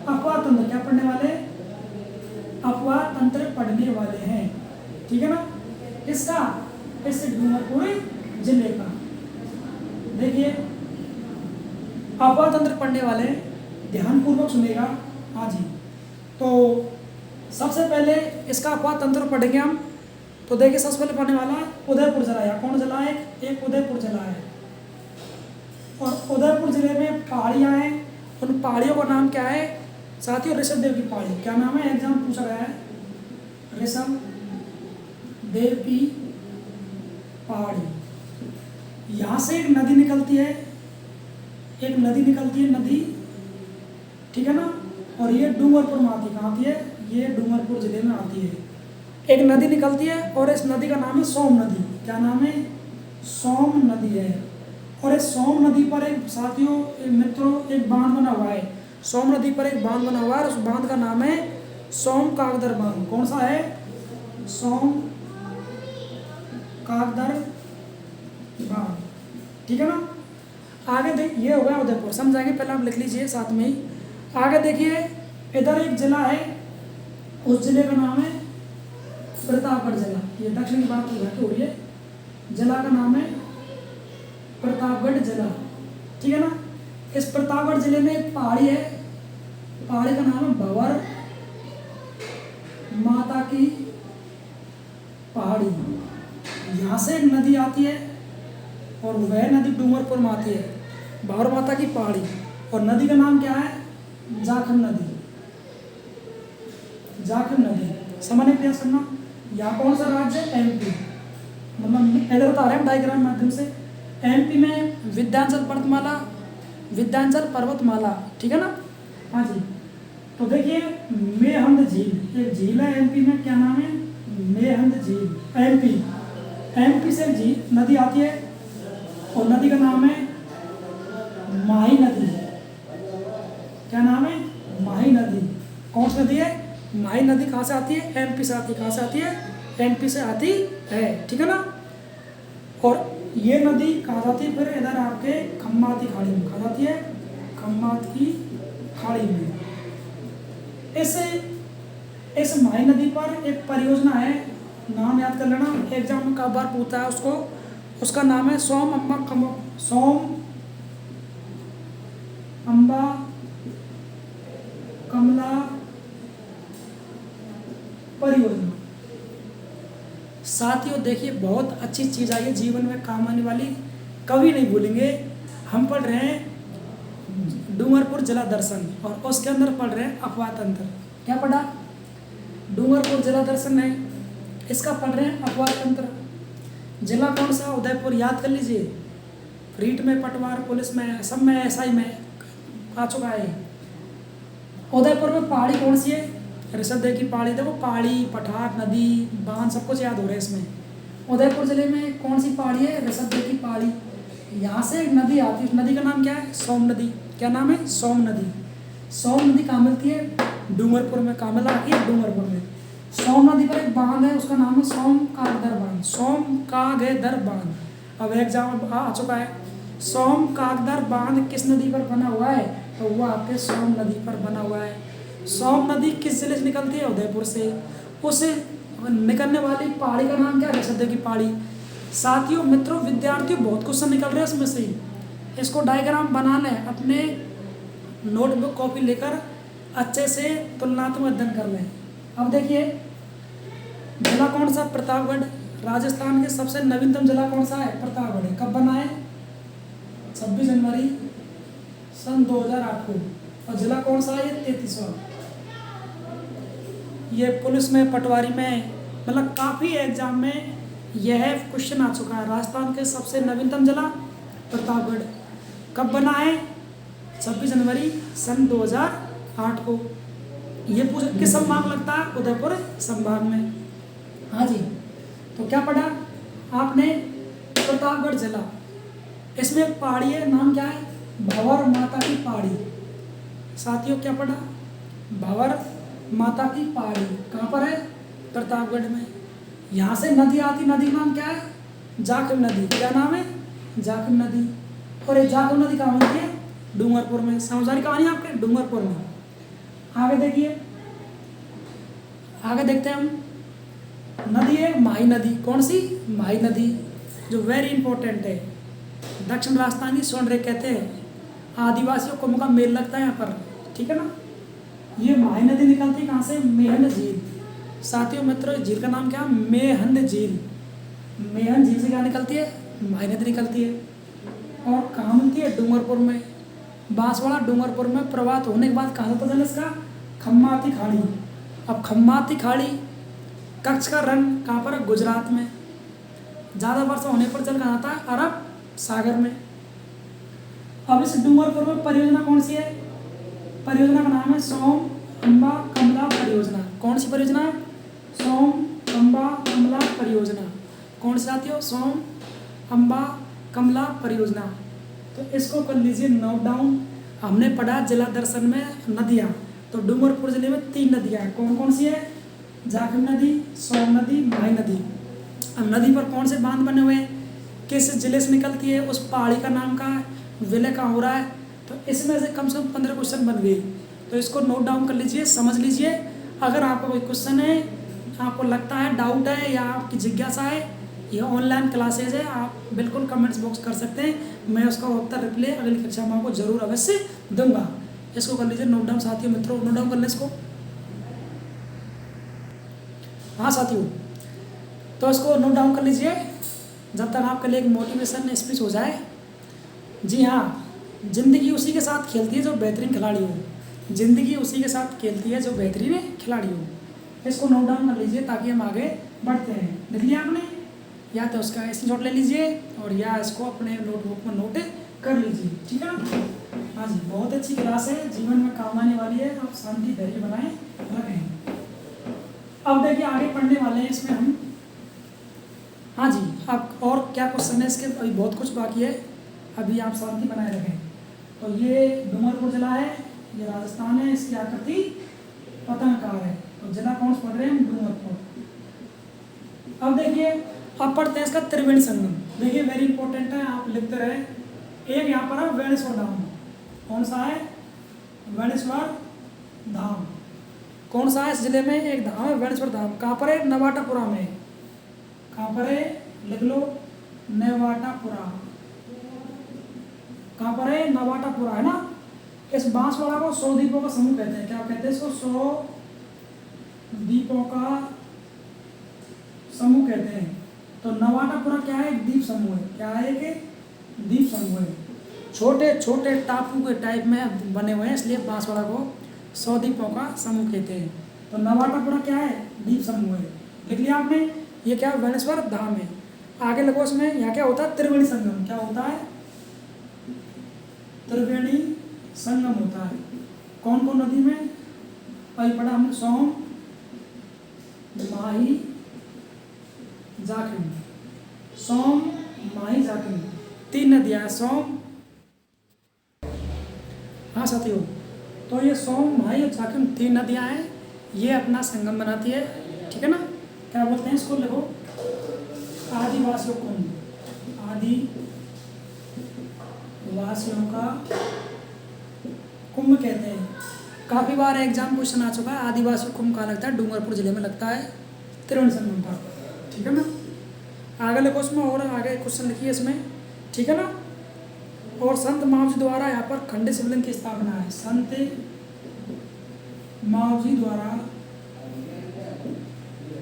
अपवाद तंत्र। क्या पढ़ने वाले? अपवाद तंत्र पढ़ने वाले हैं, ठीक है ना। इसका, इस डूंगरपुर जिले का। देखिए अपवाद तंत्र पढ़ने वाले ध्यानपूर्वक सुनेगा। हाँ जी, तो सबसे पहले इसका अपवाद तंत्र पढ़ेंगे हम। तो देखिए सबसे पहले पढ़ने वाला है उदयपुर जिला। या कौन जिला है? एक उदयपुर जिला है। और उदयपुर जिले में पहाड़ियाँ हैं। उन पहाड़ियों का नाम क्या है साथियों? ऋषभ देव की पहाड़ी। क्या नाम है? एग्जाम पूछा गया है, ऋषभ देव की पहाड़ी। यहाँ से एक नदी निकलती है, एक नदी निकलती है, नदी, ठीक है ना। और ये डूंगरपुर में आती है। कहाँ आती है? ये डूंगरपुर जिले में आती है। एक नदी निकलती है और इस नदी का नाम है सोम नदी। क्या नाम है? सोम नदी है। और इस सोम नदी पर एक साथियों, एक मित्रों, एक बांध बना हुआ है। सोम नदी पर एक बांध बना हुआ है और उस बांध का नाम है सोम कागदर बांध। कौन सा है? सोम कागदर बांध, ठीक है ना। आगे देख, ये हो गया उदयपुर, समझाएंगे, पहले आप लिख लीजिए साथ में ही। आगे देखिए, इधर एक जिला है, उस जिले का नाम है प्रतापगढ़ जिला। ये दक्षिण की बात हो रही है। जिला का नाम है प्रतापगढ़ जिला, ठीक है ना। इस प्रतापगढ़ जिले में एक पहाड़ी है, पहाड़ी का नाम है भंवर माता की पहाड़ी। यहाँ से एक नदी आती है और वह नदी डूंगरपुर में आती है, भंवर माता की पहाड़ी। और नदी का नाम क्या है? जाखिम नदी, जाखिम नदी। समझने प्रयास करना। यहाँ कौन सा राज्य है? एमपी। मतलब इधर बता रहे हैं डायग्राम माध्यम से। एमपी में विंध्याचल पर्वतमाला, विंध्याचल पर्वतमाला, ठीक है ना। हाँ जी, तो देखिए मेहंद झील, एक झील है एमपी में। क्या नाम है? मेहंद झील। एमपी, एमपी से झील नदी आती है और नदी का नाम है माही नदी। क्या नाम है? माही नदी। कौन सी नदी है? माही नदी। कहाँ से आती है? एमपी से आती है। कहाँ से आती है? एमपी से आती है, ठीक है ना। और ये नदी कहाँ जाती है? फिर इधर आपके खम्मात की खाड़ी में। कहाँ जाती है? खम्मात की खाड़ी में। इस माही नदी पर एक परियोजना है, नाम याद कर लेना, एग्जाम में कई बार पूछता है उसको। उसका नाम है सोम अम्बा कमला परियोजना। साथियों देखिए, बहुत अच्छी चीज़ आई है, जीवन में काम आने वाली, कभी नहीं भूलेंगे। हम पढ़ रहे हैं डूंगरपुर जिला दर्शन और उसके अंदर पढ़ रहे हैं अपवाद तंत्र। क्या पढ़ा? डूंगरपुर जिला दर्शन है, इसका पढ़ रहे हैं अपवाद तंत्र। जिला कौन सा? उदयपुर। याद कर लीजिए, रीट में, पटवार, पुलिस में, सब में, एसआई में आ चुका है। उदयपुर में पहाड़ी कौन सी है? ऋषभ देव की पहाड़ी। देखो पहाड़ी, पठार, नदी, बांध सब कुछ याद हो रहा है इसमें। उदयपुर जिले में कौन सी पहाड़ी है? ऋषभ देव की पहाड़ी। यहाँ से एक नदी आती है, उस नदी का नाम क्या है? सोम नदी। क्या नाम है? सोम नदी। सोम नदी कहाँ मिलती है? डूंगरपुर में। कहाँ मिला है? डूंगरपुर में। सोम नदी पर एक बांध है, उसका नाम है सोम कागदर बांध। सोम कागदर बांध। अब एग्जाम आ चुका है। सोम कागदर बांध किस नदी पर बना हुआ है? तो वो आपके सोम नदी पर बना हुआ है। सोम नदी किस जिले से निकलती है? उदयपुर से। उस निकलने वाली पहाड़ी का नाम क्या है? ऋषभ देव की पहाड़ी। साथियों, मित्रों, विद्यार्थियों, बहुत क्वेश्चन निकल रहे हैं इसमें से ही। इसको डायग्राम बना लें, अपने नोटबुक कॉपी लेकर अच्छे से तुलनात्मक अध्ययन कर लें। अब देखिए, जिला कौन सा? प्रतापगढ़। राजस्थान के सबसे नवीनतम जिला कौन सा है? प्रतापगढ़ है। कब बना है? 26 जनवरी सन 2008 को। और जिला कौन सा है? 33वां। ये पुलिस में, पटवारी में, मतलब काफ़ी एग्जाम में यह क्वेश्चन आ चुका है। राजस्थान के सबसे नवीनतम जिला प्रतापगढ़ कब बना है? 26 जनवरी सन 2008 को। ये पूछ किस संभाग में लगता है? उदयपुर संभाग में। हाँ जी, तो क्या पढ़ा आपने? प्रतापगढ़ जिला, इसमें एक पहाड़ी है, नाम क्या है? भंवर माता की पहाड़ी। साथियों क्या पढ़ा? भंवर माता की पहाड़ी कहाँ पर है? प्रतापगढ़ में। यहाँ से नदी आती, नदी का नाम क्या है? जाखिम नदी। क्या नाम है? जाखिम नदी। और ये जाखिम नदी कहाँ मिलती है? डूंगरपुर में। समझ आ रही कहानी आपके? डूंगरपुर में। आगे देखिए, आगे देखते हैं हम। नदी है माही नदी। कौन सी? माही नदी, जो वेरी इंपॉर्टेंट है। दक्षिण राजस्थान की स्वर्णरेखा कहते हैं। आदिवासियों कुंभ का मेल लगता है यहाँ पर, ठीक है ना। ये माही नदी निकलती है कहाँ से? मेहंद झील। साथियों मित्रों, झील का नाम क्या? मेहंद झील। मेहंद झील से क्या निकलती है? माही नदी निकलती है। और कहाँ मिलती है? डूंगरपुर में। बांसवाड़ा डूंगरपुर में प्रवाहित होने के बाद कहाँ होता है इसका? खम्माती खाड़ी। अब खम्माती खाड़ी कच्छ का रण कहाँ पर है? गुजरात में। ज़्यादा वर्षा होने पर जल कहाँ आता है? अरब सागर में। अब इस डूंगरपुर में परियोजना कौन सी है? परियोजना का नाम है सोम अम्बा कमला परियोजना। कौन सी परियोजना? सोम अम्बा कमला परियोजना। कौन सी आती हो? सोम अम्बा कमला परियोजना। तो इसको कर लीजिए नोट डाउन। हमने पढ़ा जिला दर्शन में नदियाँ, तो डूंगरपुर जिले में 3 नदियाँ हैं। कौन कौन सी है? जाखिम नदी, सोम नदी, माही नदी। अब नदी पर कौन से बांध बने हुए हैं? किस जिले से निकलती है? उस पहाड़ी का नाम का है? विलय कहाँ हो रहा है? तो इसमें से कम 15 क्वेश्चन बन गए। तो इसको नोट डाउन कर लीजिए, समझ लीजिए। अगर आपका कोई क्वेश्चन है, आपको लगता है डाउट है या आपकी जिज्ञासा है, यह ऑनलाइन क्लासेज है, आप बिल्कुल कमेंट्स बॉक्स कर सकते हैं। मैं उसका उत्तर रिप्लाई अगली कक्षा में आपको जरूर अवश्य दूंगा। इसको कर लीजिए नोट डाउन साथियों मित्रों, नोट डाउन कर लें इसको। हाँ साथियों, तो इसको नोट डाउन कर लीजिए जब तक आपके लिए एक मोटिवेशन स्पीच हो जाए। जी हाँ, जिंदगी उसी के साथ खेलती है जो बेहतरीन खिलाड़ी हो। जिंदगी उसी के साथ खेलती है जो बेहतरीन खिलाड़ी हो। इसको नोट डाउन कर लीजिए ताकि हम आगे बढ़ते हैं। लिख लिया आपने? या तो उसका स्क्रीनशॉट ले लीजिए और या इसको अपने नोटबुक में नोट कर लीजिए, ठीक है ना। हाँ जी, बहुत अच्छी क्लास है, जीवन में काम आने वाली है। आप शांति धैर्य बनाए रखें। अब देखिए आगे पढ़ने वाले हैं इसमें हम। हाँ जी, अब और क्या क्वेश्चन है इसके? अभी बहुत कुछ बाकी है, अभी आप शांति बनाए रखें। तो ये डूंगरपुर जिला है, ये राजस्थान है, इसकी आकृति पतंगकार है। तो जिला कौन सा पढ़ रहे हैं? डूंगरपुर। अब देखिए, अब पढ़ते हैं इसका त्रिवेणी संगम। देखिए वेरी इंपॉर्टेंट है, आप लिखते रहे। एक यहाँ पर है वेणेश्वर धाम। कौन सा है? वेणेश्वर धाम। कौन सा है? इस जिले में एक धाम है वेणेश्वर धाम। कहाँ पर है? नवाटापुरा में। कहाँ पर है? लिख लो, नवाटापुरा। कहाँ पर है? नवाटापुरा, है ना। इस बांसवाड़ा को 100 द्वीपों का समूह कहते हैं। क्या कहते हैं इसको? 100 द्वीपों का समूह कहते हैं। तो नवाटापुरा क्या है? एक द्वीप समूह है। क्या है? एक द्वीप समूह है। छोटे छोटे टापू के टाइप में बने हुए हैं, इसलिए बांसवाड़ा को 100 द्वीपों का समूह कहते हैं। तो नवाटापुरा क्या है? द्वीप समूह है। लिख लिया आपने? ये क्या? वेणेश्वर धाम है। आगे लगो इसमें। यहाँ क्या होता है? त्रिवेणी संगम। क्या होता है? त्रिवेणी संगम होता है। कौन कौन नदी में? अभी पढ़ा हमने, सोम माही जाखिम। सोम माही जाखिम 3 नदियाँ। सोम, हाँ साथियों, तो ये सोम माही और जाखिम 3 नदियाँ हैं, ये अपना संगम बनाती है, ठीक है ना। क्या बोलते हैं इसको? देखो, आदिवासियों कुंभ। आदिवासियों का कुंभ कहते हैं। काफ़ी बार एग्जाम क्वेश्चन आ चुका है। आदिवासियों कुंभ कहाँ लगता है? डूंगरपुर जिले में लगता है, त्रिवेणी संगम पर, ठीक है ना। आगे लिखो इसमें, और आगे क्वेश्चन लिखिए इसमें, ठीक है ना। और संत मावजी द्वारा यहाँ पर खंडित शिवलिंग की स्थापना है। संत मावजी द्वारा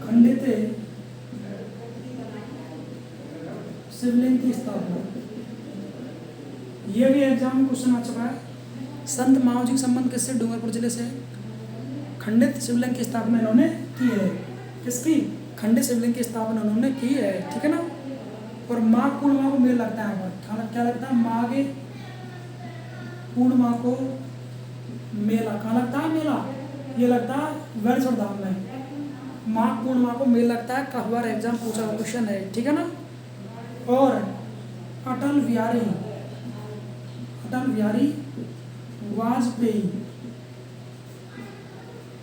खंडित शिवलिंग की स्थापना, ये भी एग्जाम में क्वेश्चन आ चुका है। संत मावजी का संबंध किससे? डूंगरपुर जिले से। खंडित शिवलिंग की स्थापना इन्होंने की है। किसकी? खंडित शिवलिंग की स्थापना उन्होंने की है, ठीक है ना। और माघ पूर्णिमा को मेला लगता है यहाँ पर, क्या लगता है? माघ पूर्णिमा को मेला। कहाँ लगता है मेला? ये लगता है वेलसर धाम में। माघ पूर्णिमा को मेला लगता है, काफी बार एग्जाम पूछा हुआ क्वेश्चन है, ठीक है ना। और अटल बिहारी वाजपेयी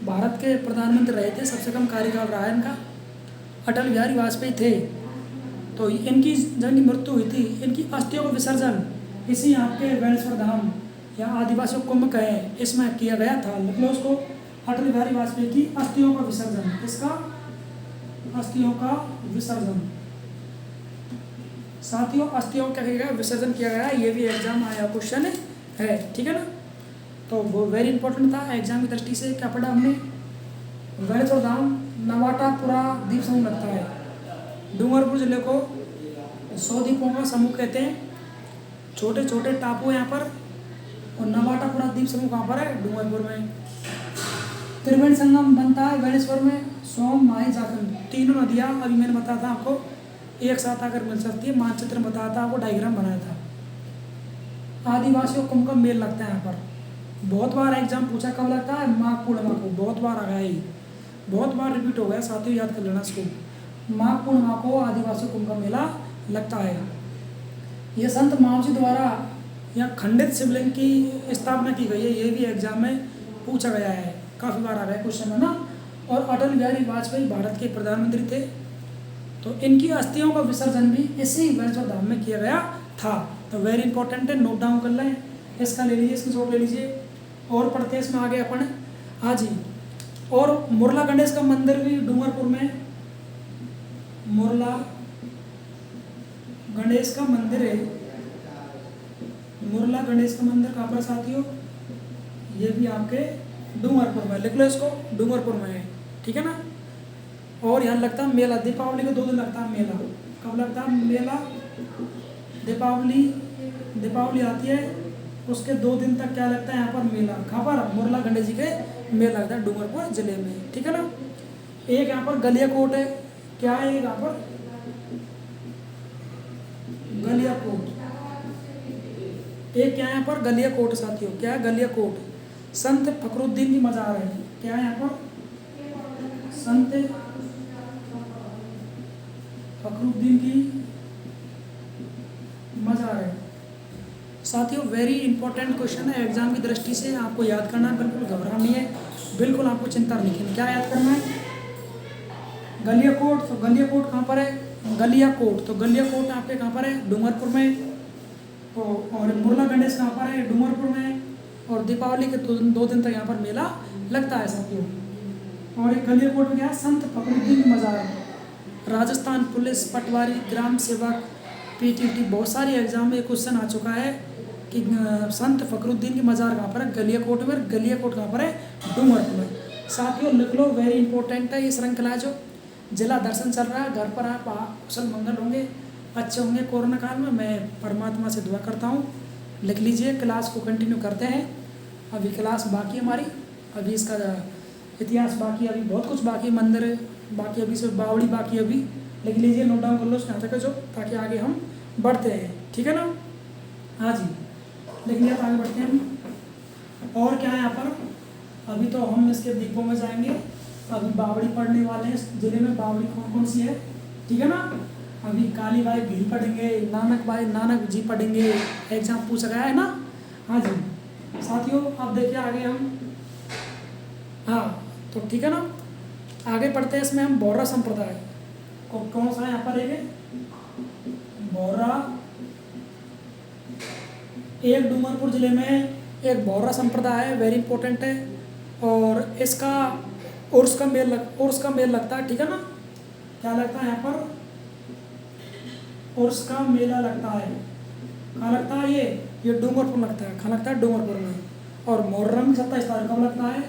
भारत के प्रधानमंत्री रहे थे, सबसे कम कार्यकाल रहा है इनका। अटल बिहारी वाजपेयी थे। तो इनकी जब इनकी मृत्यु हुई थी, इनकी अस्थियों का विसर्जन इसी आपके वेलसर धाम या आदिवासी कुंभ कहे इसमें किया गया था। लिख लो उसको, अटल बिहारी वाजपेयी की अस्थियों का विसर्जन। किसका? अस्थियों का विसर्जन। साथियों, अस्थियों का क्या विसर्जन किया गया, ये भी एग्जाम आया क्वेश्चन है, ठीक है ना। तो वो वेरी इंपॉर्टेंट था एग्जाम की दृष्टि से। क्या पढ़ा हमने? वेलसर धाम नवाटापुरा द्वीप समूह लगता है। डूंगरपुर जिले को 100 द्वीपों का समूह कहते हैं। छोटे छोटे टापू यहाँ पर। और नवाटापुरा द्वीप समूह कहाँ पर है? डूंगरपुर में। त्रिवेणी संगम बनता है वेलेश्वर में। सोम, माही, जाखल, तीनों नदियाँ अभी मैंने बताया था आपको एक साथ आकर मिल सकती है। मानचित्र में बताया था आपको, डायग्राम बनाया था। आदिवासियों कुंभ का मेल लगता है यहाँ पर। बहुत बार एग्जाम पूछा कब लगता है? माघ पूर्णिमा को। बहुत बार आ गया ये, बहुत बार रिपीट हो गया, साथियों याद कर लेना इसको। माघ पूर्णिमा को आदिवासी कुंभ का मेला लगता है। ये संत मावजी द्वारा या खंडित शिवलिंग की स्थापना की गई है, ये भी एग्जाम में पूछा गया है, काफ़ी बार आ गया क्वेश्चन है ना। और अटल बिहारी वाजपेयी भारत के प्रधानमंत्री थे। तो इनकी अस्थियों का विसर्जन भी इसी वेलसर धाम में किया गया था। तो वेरी इंपॉर्टेंट है, नोट डाउन कर लें। इसका ले लीजिए, इसकी नोट ले लीजिए। और पढ़ते हैं इसमें आगे अपन। हाँ जी, और मुरला गणेश का मंदिर भी डूंगरपुर में। मुरला गणेश का मंदिर है। मुरला गणेश का मंदिर कहाँ पर साथियों? ये भी आपके डूंगरपुर में। लिख लो इसको, डूंगरपुर में है, ठीक है ना। और यहाँ लगता है मेला, दीपावली को 2 दिन लगता है मेला। कब लगता है मेला? दीपावली आती है, उसके 2 दिन तक क्या लगता है यहाँ पर मेला। कहाँ पर? मुरला गणेश जी के मेला लगता है डूंगरपुर जिले में, ठीक है ना। एक यहाँ पर गलियाकोट है। क्या है यहाँ पर? गलियाकोट। एक क्या है यहाँ पर? गलियाकोट साथियों। क्या है? गलियाकोट। संत फखरुद्दीन की मजार है। क्या है यहाँ पर? संत फखरुद्दीन की मजार है। साथियों वेरी इंपॉर्टेंट क्वेश्चन है एग्जाम की दृष्टि से, आपको याद करना है, बिल्कुल घबराना नहीं है, बिल्कुल आपको चिंता नहीं करनी। क्या याद करना है? गलियाकोट। तो गलियाकोट कहाँ पर है? गलियाकोट। तो गलियाकोट आपके कहाँ पर है? डूंगरपुर में। तो और मुरला गणेश कहाँ पर है? डूंगरपुर में। और दीपावली के 2 दिन तक यहाँ पर मेला लगता है साथियों। और एक गलियाकोट में क्या है? संत फखरुद्दीन की मजार। राजस्थान पुलिस, पटवारी, ग्राम सेवक, पीटीटी, बहुत सारी एग्जाम में क्वेश्चन आ चुका है कि संत फखरुद्दीन की मजार कहाँ पर है? गलियाकोट में। गलियाकोट कहाँ पर है? डूंगरपुर में। साथियों लिख लो, वेरी इंपॉर्टेंट है ये श्रृंखला। जो जिला दर्शन चल रहा है, घर पर आप कुशल मंगल होंगे, अच्छे होंगे कोरोना काल में। मैं परमात्मा से दुआ करता हूँ। लिख लीजिए, क्लास को कंटिन्यू करते हैं। अभी क्लास बाकी है हमारी, अभी इसका इतिहास बाकी, अभी बहुत कुछ बाकी, मंदिर बाकी, अभी से बावड़ी बाकी। अभी लिख लीजिए, नोट डाउन कर लो यहाँ तक जो, ताकि आगे हम बढ़ते हैं, ठीक है ना। हाँ जी, लिख लिया, आगे बढ़ते हैं हम। और क्या है यहाँ पर? अभी तो हम इसके द्वीपों में जाएंगे, अभी बावड़ी पढ़ने वाले हैं। जिले में बावड़ी कौन कौन सी है, ठीक है ना। अभी काली बाई भील पढ़ेंगे, नानक जी पढ़ेंगे, एग्जाम पूछा गया है ना। हाँ जी साथियों, अब देखिए आगे हम। हाँ तो ठीक है ना, आगे पढ़ते हैं। इसमें हम बोहरा संप्रदाय को, कौन सा है यहाँ पर? बोहरा। एक डूंगरपुर जिले में एक बोहरा संप्रदाय है, वेरी इंपॉर्टेंट है। और इसका उर्स का मेल लगता है, ठीक है ना। क्या लगता है यहाँ पर? उर्स का मेला लगता है। कहाँ लगता है ये डूंगरपुर लगता है। कहाँ लगता है? डूंगरपुर में। और मुहर्रम की 27 तारीख को लगता है।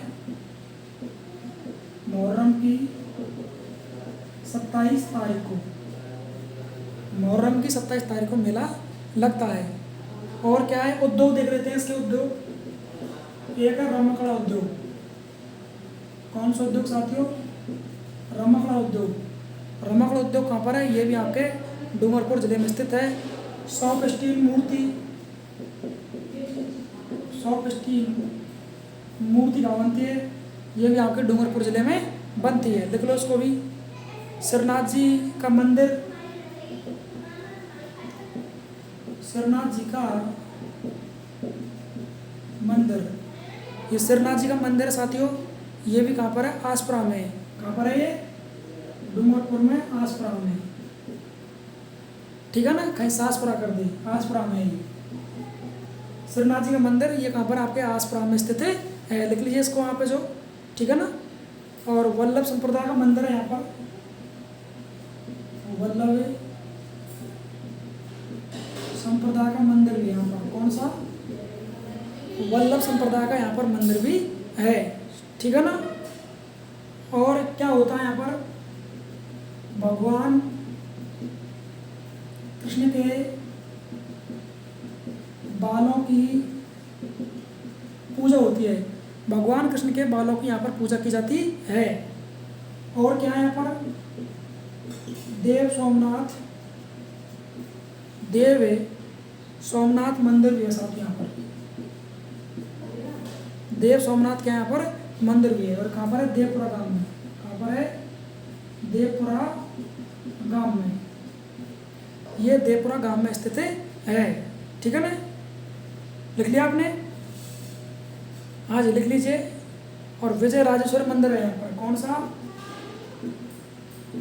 मुहर्रम की 27 तारीख को, मुहर्रम की 27 तारीख को मेला लगता है। और क्या है? उद्योग देख लेते हैं इसके उद्योग। एक है रमकड़ा उद्योग। कौन सा उद्योग साथियों? रमकड़ा उद्योग। रमकड़ा उद्योग कहाँ पर है? ये भी आपके डूंगरपुर जिले में स्थित है। सॉफ्ट स्टील मूर्ति, सॉफ्ट स्टील मूर्ति कहाँ बनती है? ये भी आपके डूंगरपुर जिले में बनती है, लिख लो इसको भी। श्रीनाथ जी का मंदिर, श्रीनाथ जी का मंदिर, ये श्रीनाथ जी का मंदिर है साथियों। ये भी कहाँ पर है? आसपरा में। कहाँ पर है ये? डूंगरपुर में, आसपरा में। ठीक है ना, कहीं सासपुरा कर दी, आसपरा में ही श्रीनाथ जी का मंदिर। ये कहाँ पर? आपके आसपरा में स्थित है, लिख लीजिए इसको वहाँ पे जो, ठीक है ना। और वल्लभ संप्रदाय का मंदिर है यहाँ पर, वल्लभ संप्रदाय का मंदिर भी यहाँ पर। कौन सा? वल्लभ संप्रदाय का यहाँ पर मंदिर भी है, ठीक है ना। और क्या होता है यहाँ पर? भगवान कृष्ण के बालों की पूजा होती है। भगवान कृष्ण के बालों की यहाँ पर पूजा की जाती है। और क्या है यहाँ पर? देव सोमनाथ मंदिर भी है साथ यहाँ पर। देव सोमनाथ के यहाँ पर मंदिर भी है। और कहाँ पर है? देवपुरा गांव में। कहाँ पर है? देवपुरा गांव में। ये देवपुरा गांव में स्थित है, ठीक है ना। लिख लिया आपने? हाँ जी, लिख लीजिए। और विजय राजेश्वर मंदिर है यहाँ पर। कौन सा?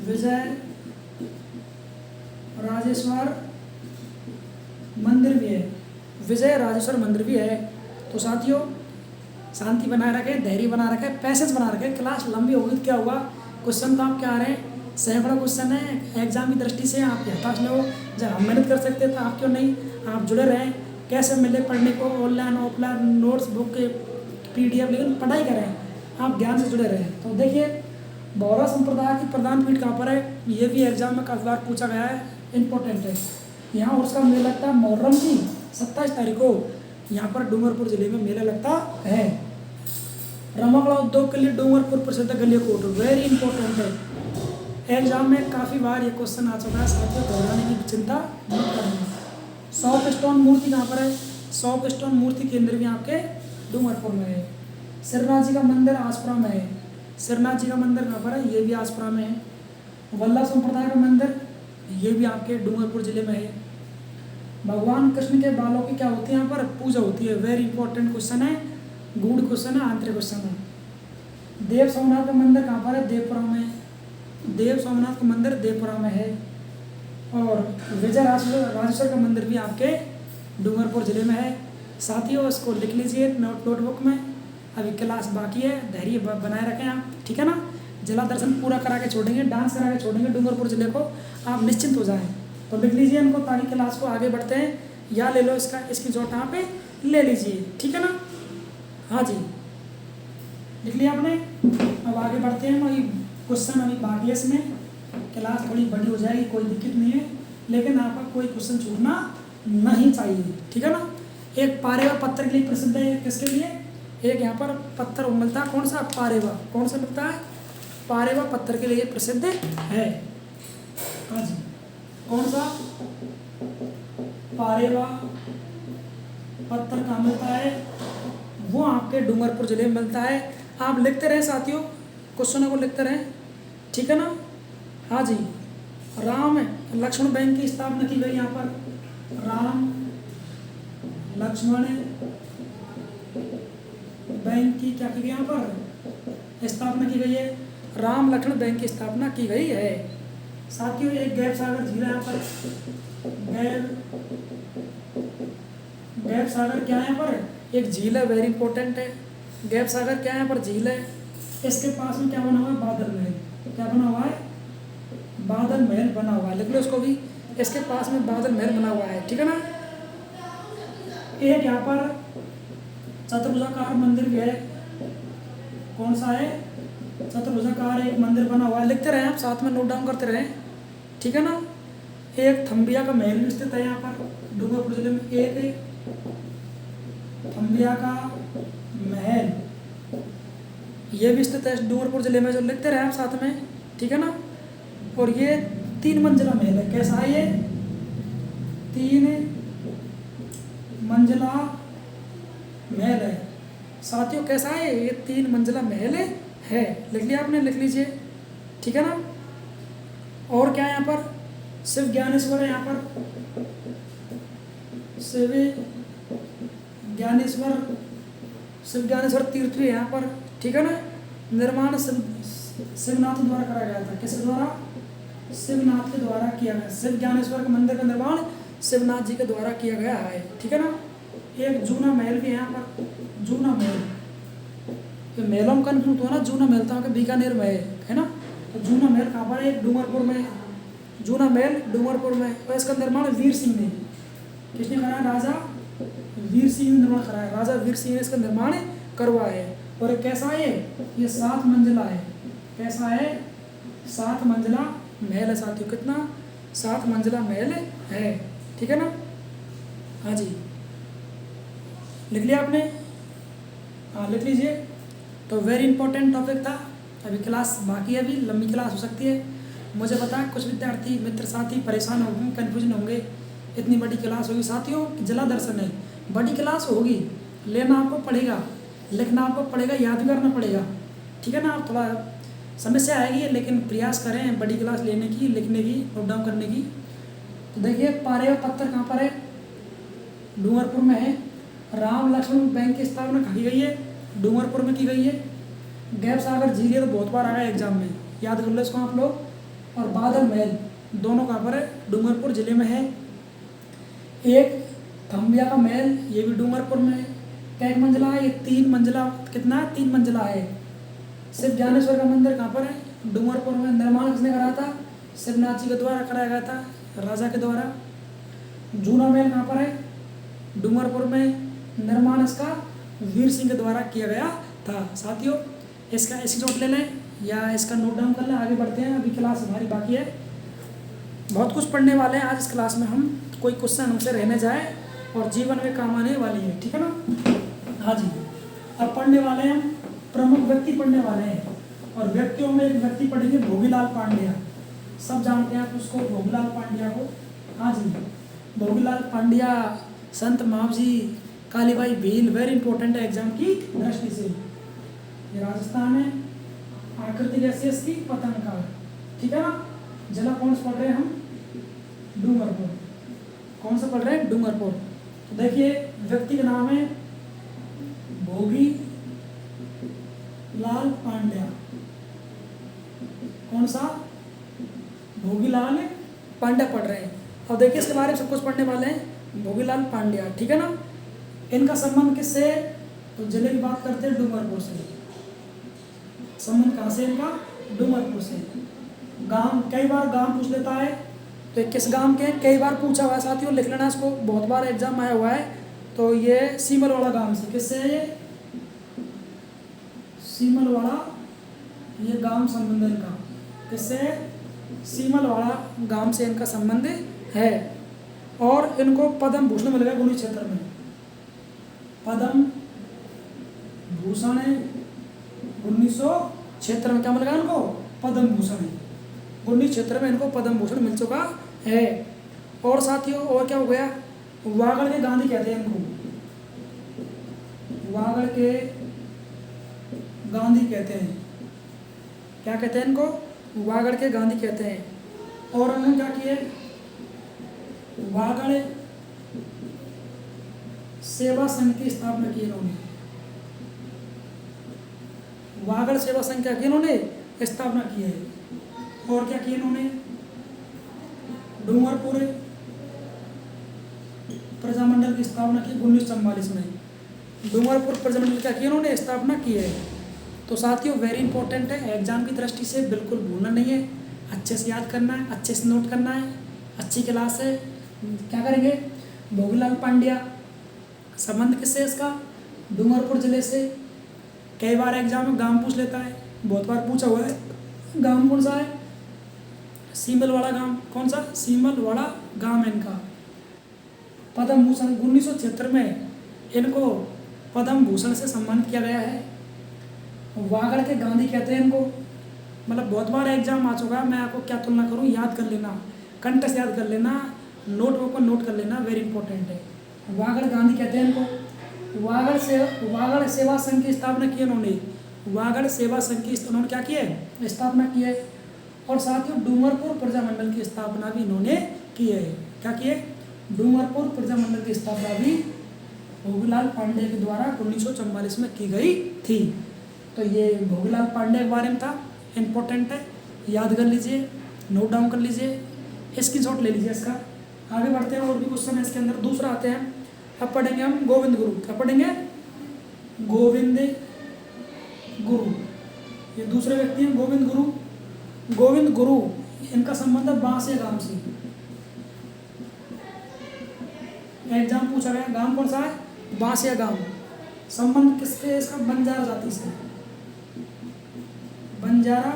विजय राजेश्वर मंदिर भी है, विजय राजेश्वर मंदिर भी है। तो साथियों, शांति बनाए रखें, धैर्य बना रखें, पैसेंस बना रखें। क्लास लंबी होगी तो क्या हुआ, क्वेश्चन तो आपके आ रहे हैं, सैकड़ों क्वेश्चन है। एग्जाम की दृष्टि से आप हताश न हो, जब हम मेहनत कर सकते तो आप क्यों नहीं। आप जुड़े रहें, कैसे मिले पढ़ने को, ऑनलाइन ऑफलाइन नोट्स बुक के PDF, लेकिन पढ़ाई करें, आप ज्ञान से जुड़े रहें। तो देखिए, बौरा संप्रदाय की प्रधान पीठ कहाँ पर है? ये भी एग्जाम में काफ़ी बार पूछा गया है, इंपॉर्टेंट है। यहाँ उसका मेला लगता है मुहर्रम की 27 तारीख को, यहाँ पर डूंगरपुर जिले में मेला लगता है। रमकड़ा उद्योग के लिए डूंगरपुर प्रसिद्ध गलिया कोट, वेरी इंपॉर्टेंट है। एग्जाम में काफ़ी बार ये क्वेश्चन आ चुका है साथियों, घबराने की चिंता मत करना। सॉफ्ट स्टोन मूर्ति कहाँ पर है? सॉफ्ट स्टोन मूर्ति केंद्र भी आपके डूंगरपुर में है। श्रीनाथ जी का मंदिर आसपरा में है। श्रीनाथ जी का मंदिर कहाँ पर है? ये भी आसपरा में है। वल्लभ संप्रदाय का मंदिर, ये भी आपके डूंगरपुर जिले में है। भगवान कृष्ण के बालों की क्या होती है? यहाँ पर पूजा होती है। वेरी इंपॉर्टेंट क्वेश्चन है, गूढ़ क्वेश्चन है, आंतरिक क्वेश्चन है। देव सोमनाथ का मंदिर कहाँ पर है? देवपुरा में। देव सोमनाथ का मंदिर देवपुरा में है। और विजय राजेश्वर का मंदिर भी आपके डूंगरपुर जिले में है। साथियों, इसको लिख लीजिए नोटबुक में। अभी क्लास बाकी है, धैर्य बनाए रखें आप, ठीक है ना। जिला दर्शन पूरा करा के छोड़ेंगे, डांस करा के छोड़ेंगे डूंगरपुर जिले को, आप निश्चिंत हो जाएं। तो लिख लीजिए इनको, ताकि क्लास को आगे बढ़ते हैं। या ले लो इसकी जोट यहाँ पे ले लीजिए, ठीक है ना। हाँ जी, लिख लिया आपने। अब आगे बढ़ते हैं। वही क्वेश्चन अभी बाकी है, इसमें क्लास थोड़ी बड़ी हो जाएगी, कोई दिक्कत नहीं है, लेकिन आपका कोई क्वेश्चन छूटना नहीं चाहिए, ठीक है ना। एक पारेवा पत्थर के लिए प्रसिद्ध है, किसके लिए? एक यहाँ पर पत्थर मिलता है, कौन सा? पारेवा। कौन सा मिलता है? पारेवा पत्थर के लिए प्रसिद्ध है। हाँ जी, कौन सा? पारेवा पत्थर कहाँ मिलता है? वो आपके डूंगरपुर जिले में मिलता है। आप लिखते रहें साथियों, क्वेश्चनों को लिखते रहें, ठीक है ना। हाँ जी, राम लक्ष्मण बैंक की स्थापना की गई यहाँ पर। राम लक्ष्मण बैंक की क्या की गई यहाँ पर? स्थापना की गई है। राम लक्ष्मण बैंक की स्थापना की गई है। साथियों, एक गैप सागर झील है यहाँ पर। गैप सागर क्या है यहाँ पर? एक झील है, वेरी इंपॉर्टेंट है। गैप सागर क्या है? यहाँ पर झील है। इसके पास में क्या बना हुआ है? बादल महल। क्या बना हुआ है? बादल महल बना हुआ है, लिख लो इसको भी। इसके पास में बादल महल बना हुआ है, ठीक है ना। एक यहाँ पर चतुर्भुजाकार मंदिर भी है। कौन सा है? चतुर्भुजाकार एक मंदिर बना हुआ है, लिखते रहे आप, साथ में नोट डाउन करते रहे, ठीक है ना। एक थम्बिया का महल भी स्थित है यहाँ पर डूंगरपुर जिले में। एक थम्बिया का महल ये भी स्थित है डूंगरपुर जिले में, जो लिखते रहे आप साथ में, ठीक है ना। और ये 3 मंजिला महल है। कैसा है ये? 3 मंजिला महल है साथियों। कैसा है ये? 3 मंजिला महल है। लिख लिया आपने? लिख लीजिए, ठीक है ना। और क्या है यहाँ पर? शिव ज्ञानेश्वर है यहाँ पर, शिव ज्ञानेश्वर, शिव ज्ञानेश्वर तीर्थ भी है यहाँ पर, ठीक है ना। निर्माण शिवनाथ द्वारा कराया गया था। किसके द्वारा? शिवनाथ के द्वारा किया गया। शिव ज्ञानेश्वर के मंदिर का निर्माण शिवनाथ जी के द्वारा किया गया है, ठीक है ना। एक जूना महल भी है यहाँ पर, जूना महल। ये महलों में कन्फ्यूज हो ना, जूना महल था कि बीकानेर में है ना। तो जूना महल कहाँ पर है? डूंगरपुर में। जूना महल डूंगरपुर में। और इसका निर्माण वीर सिंह ने, किसने कराया? राजा वीर सिंह ने निर्माण कराया। राजा वीर सिंह ने इसका निर्माण करवाया है। और ये कैसा है? ये 7 मंजिला है। कैसा है? 7 मंजिला महल है साथियों। कितना? 7 मंजिला महल है, ठीक है ना। हाँ जी, लिख लिया आपने? हाँ, लिख लीजिए। तो वेरी इंपॉर्टेंट टॉपिक था। अभी क्लास बाकी है, अभी लंबी क्लास हो सकती है। मुझे पता है कुछ विद्यार्थी मित्र साथी परेशान होंगे, कन्फ्यूजन होंगे। इतनी बड़ी क्लास होगी साथियों, जला दर्शन है, बड़ी क्लास होगी। लेना आपको पड़ेगा, लिखना आपको पड़ेगा, याद भी करना पड़ेगा, ठीक है ना। आप थोड़ा समस्या आएगी, लेकिन प्रयास करें बड़ी क्लास लेने की, लिखने की, नोट डाउन करने की। तो देखिए, पारे और पत्थर कहाँ पर है? डूंगरपुर में है। राम लक्ष्मण बैंक की स्थापना कहाँ की गई है? डूंगरपुर में की गई है। गैप सागर झील, ये तो बहुत बार आया एग्जाम में, याद कर लो इसको आप लोग। और बादल महल, दोनों कहाँ पर है? डूंगरपुर जिले में है। एक खम्बिया का महल, ये भी डूंगरपुर में है। कैक मंजिला है? ये 3 मंजिला। कितना? 3 मंजिला है। शिव ज्ञानेश्वर का मंदिर कहाँ पर है? डूंगरपुर में। निर्माण किसने कराया था? शिवनाथ जी के द्वारा कराया गया था, राजा के द्वारा। जूना महल कहाँ पर है? डूंगरपुर में। निर्माण इसका वीर सिंह के द्वारा किया गया था साथियों। इसका इसकी नोट ले लें या इसका नोट डाउन कर लें। आगे बढ़ते हैं, अभी क्लास हमारी बाकी है, बहुत कुछ पढ़ने वाले हैं आज इस क्लास में हम। कोई क्वेश्चन हमसे रहने जाए और जीवन में काम आने वाली है, ठीक है ना। हाँ जी, अब पढ़ने वाले हैं हम, प्रमुख व्यक्ति पढ़ने वाले हैं। और व्यक्तियों में एक व्यक्ति पढ़ेंगे भोगीलाल पांड्या। सब जानते हैं आप उसको, भोगीलाल पांड्या को। हाँ जी, भोगीलाल पांड्या, संत मावजी, कालीबाई भील, वेरी इंपॉर्टेंट है एग्जाम की दृष्टि से। ये राजस्थान है। आकृति कैसी है इसकी? पतंगाकार, ठीक है ना। जिला कौन सा पढ़ रहे हैं हम? डूंगरपुर। कौन सा पढ़ रहे हैं? डूंगरपुर। तो देखिए, व्यक्ति का नाम है भोगी लाल पांड्या। कौन सा? भोगीलाल पांड्या पढ़ रहे हैं। अब देखिए, इसके बारे में सब कुछ पढ़ने वाले हैं। भोगीलाल पांड्या, ठीक है ना। इनका संबंध किससे? तो जिले की बात करते हैं डूंगरपुर से। संबंध कहाँ से इनका? डूंगरपुर से। गांव, कई बार गांव पूछ लेता है, तो किस गांव के? कई बार पूछा हुआ है साथियों, लिख लेना इसको, बहुत बार एग्जाम आया हुआ है। तो ये सीमलवाड़ा गांव से। किससे है ये? सीमलवाड़ा, ये गांव संबंध है इनका। किससे? सीमलवाड़ा गांव से इनका संबंध है। और इनको पद्म भूषण मिल गया गुणी क्षेत्र में। पद्म भूषण 1900 क्षेत्र में क्या मिल गया इनको? पद्म भूषण। गुणी क्षेत्र में इनको पद्म भूषण मिल चुका है। और साथियों, और क्या हो गया? वागड़ के गांधी कहते हैं इनको, वागड़ के गांधी कहते हैं। क्या कहते हैं इनको? वागड़ के गांधी कहते हैं। और उन्होंने क्या किए? वागड़ सेवा संघ की स्थापना की इन्होंने। वागड़ सेवा संघ क्या की इन्होंने? स्थापना की है। और क्या किया इन्होंने? डूंगरपुर प्रजामंडल की स्थापना की 1944 में। डूंगरपुर प्रजामंडल क्या किया इन्होंने? स्थापना की है। तो साथियों, वेरी इंपॉर्टेंट है, एग्जाम की दृष्टि से बिल्कुल भूलना नहीं है, अच्छे से याद करना है, अच्छे से नोट करना है। अच्छी क्लास है। क्या करेंगे? भोगीलाल पांड्या, संबंध किससे इसका? डूंगरपुर जिले से। कई बार एग्जाम में गांव पूछ लेता है, बहुत बार पूछा हुआ है। गांव कौन सा है? सीमलवाड़ा गांव। कौन सा? सीमलवाड़ा गांव है इनका। पद्म भूषण 1900 क्षेत्र में इनको पद्म भूषण से सम्मानित किया गया है। वागड़ के गांधी कहते हैं इनको। मतलब बहुत बार एग्जाम आ चुका है, मैं आपको क्या तुलना करूँ, याद कर लेना, कंठ से याद कर लेना, नोटबुक पर नोट कर लेना, वेरी इंपॉर्टेंट है। वागड़ गांधी कहते हैं इनको। वागड़ सेवा संघ की स्थापना की इन्होंने। वागड़ सेवा संघ की उन्होंने क्या किया है, स्थापना की है। और साथ ही डूंगरपुर प्रजामंडल की स्थापना भी इन्होंने की है। क्या किए, डूंगरपुर प्रजामंडल की स्थापना भी भोगीलाल पांडे के द्वारा 1944 में की गई थी। तो ये भोगीलाल पांडे के बारे में था, इम्पोर्टेंट है, याद कर लीजिए, नोट डाउन कर लीजिए, स्क्रीनशॉट ले लीजिए इसका। आगे बढ़ते हैं, और भी क्वेश्चन है इसके अंदर। दूसरा आते हैं, अब पढ़ेंगे हम गोविंद गुरु। क्या पढ़ेंगे, गोविंद गुरु। ये दूसरे व्यक्ति हैं गोविंद गुरु। गोविंद गुरु, इनका संबंध है बांसिया गांव से। एग्जाम पूछा गया, गांव कौन सा है, बांसिया गांव। संबंध किससे, इसका बंजारा जाति से, बंजारा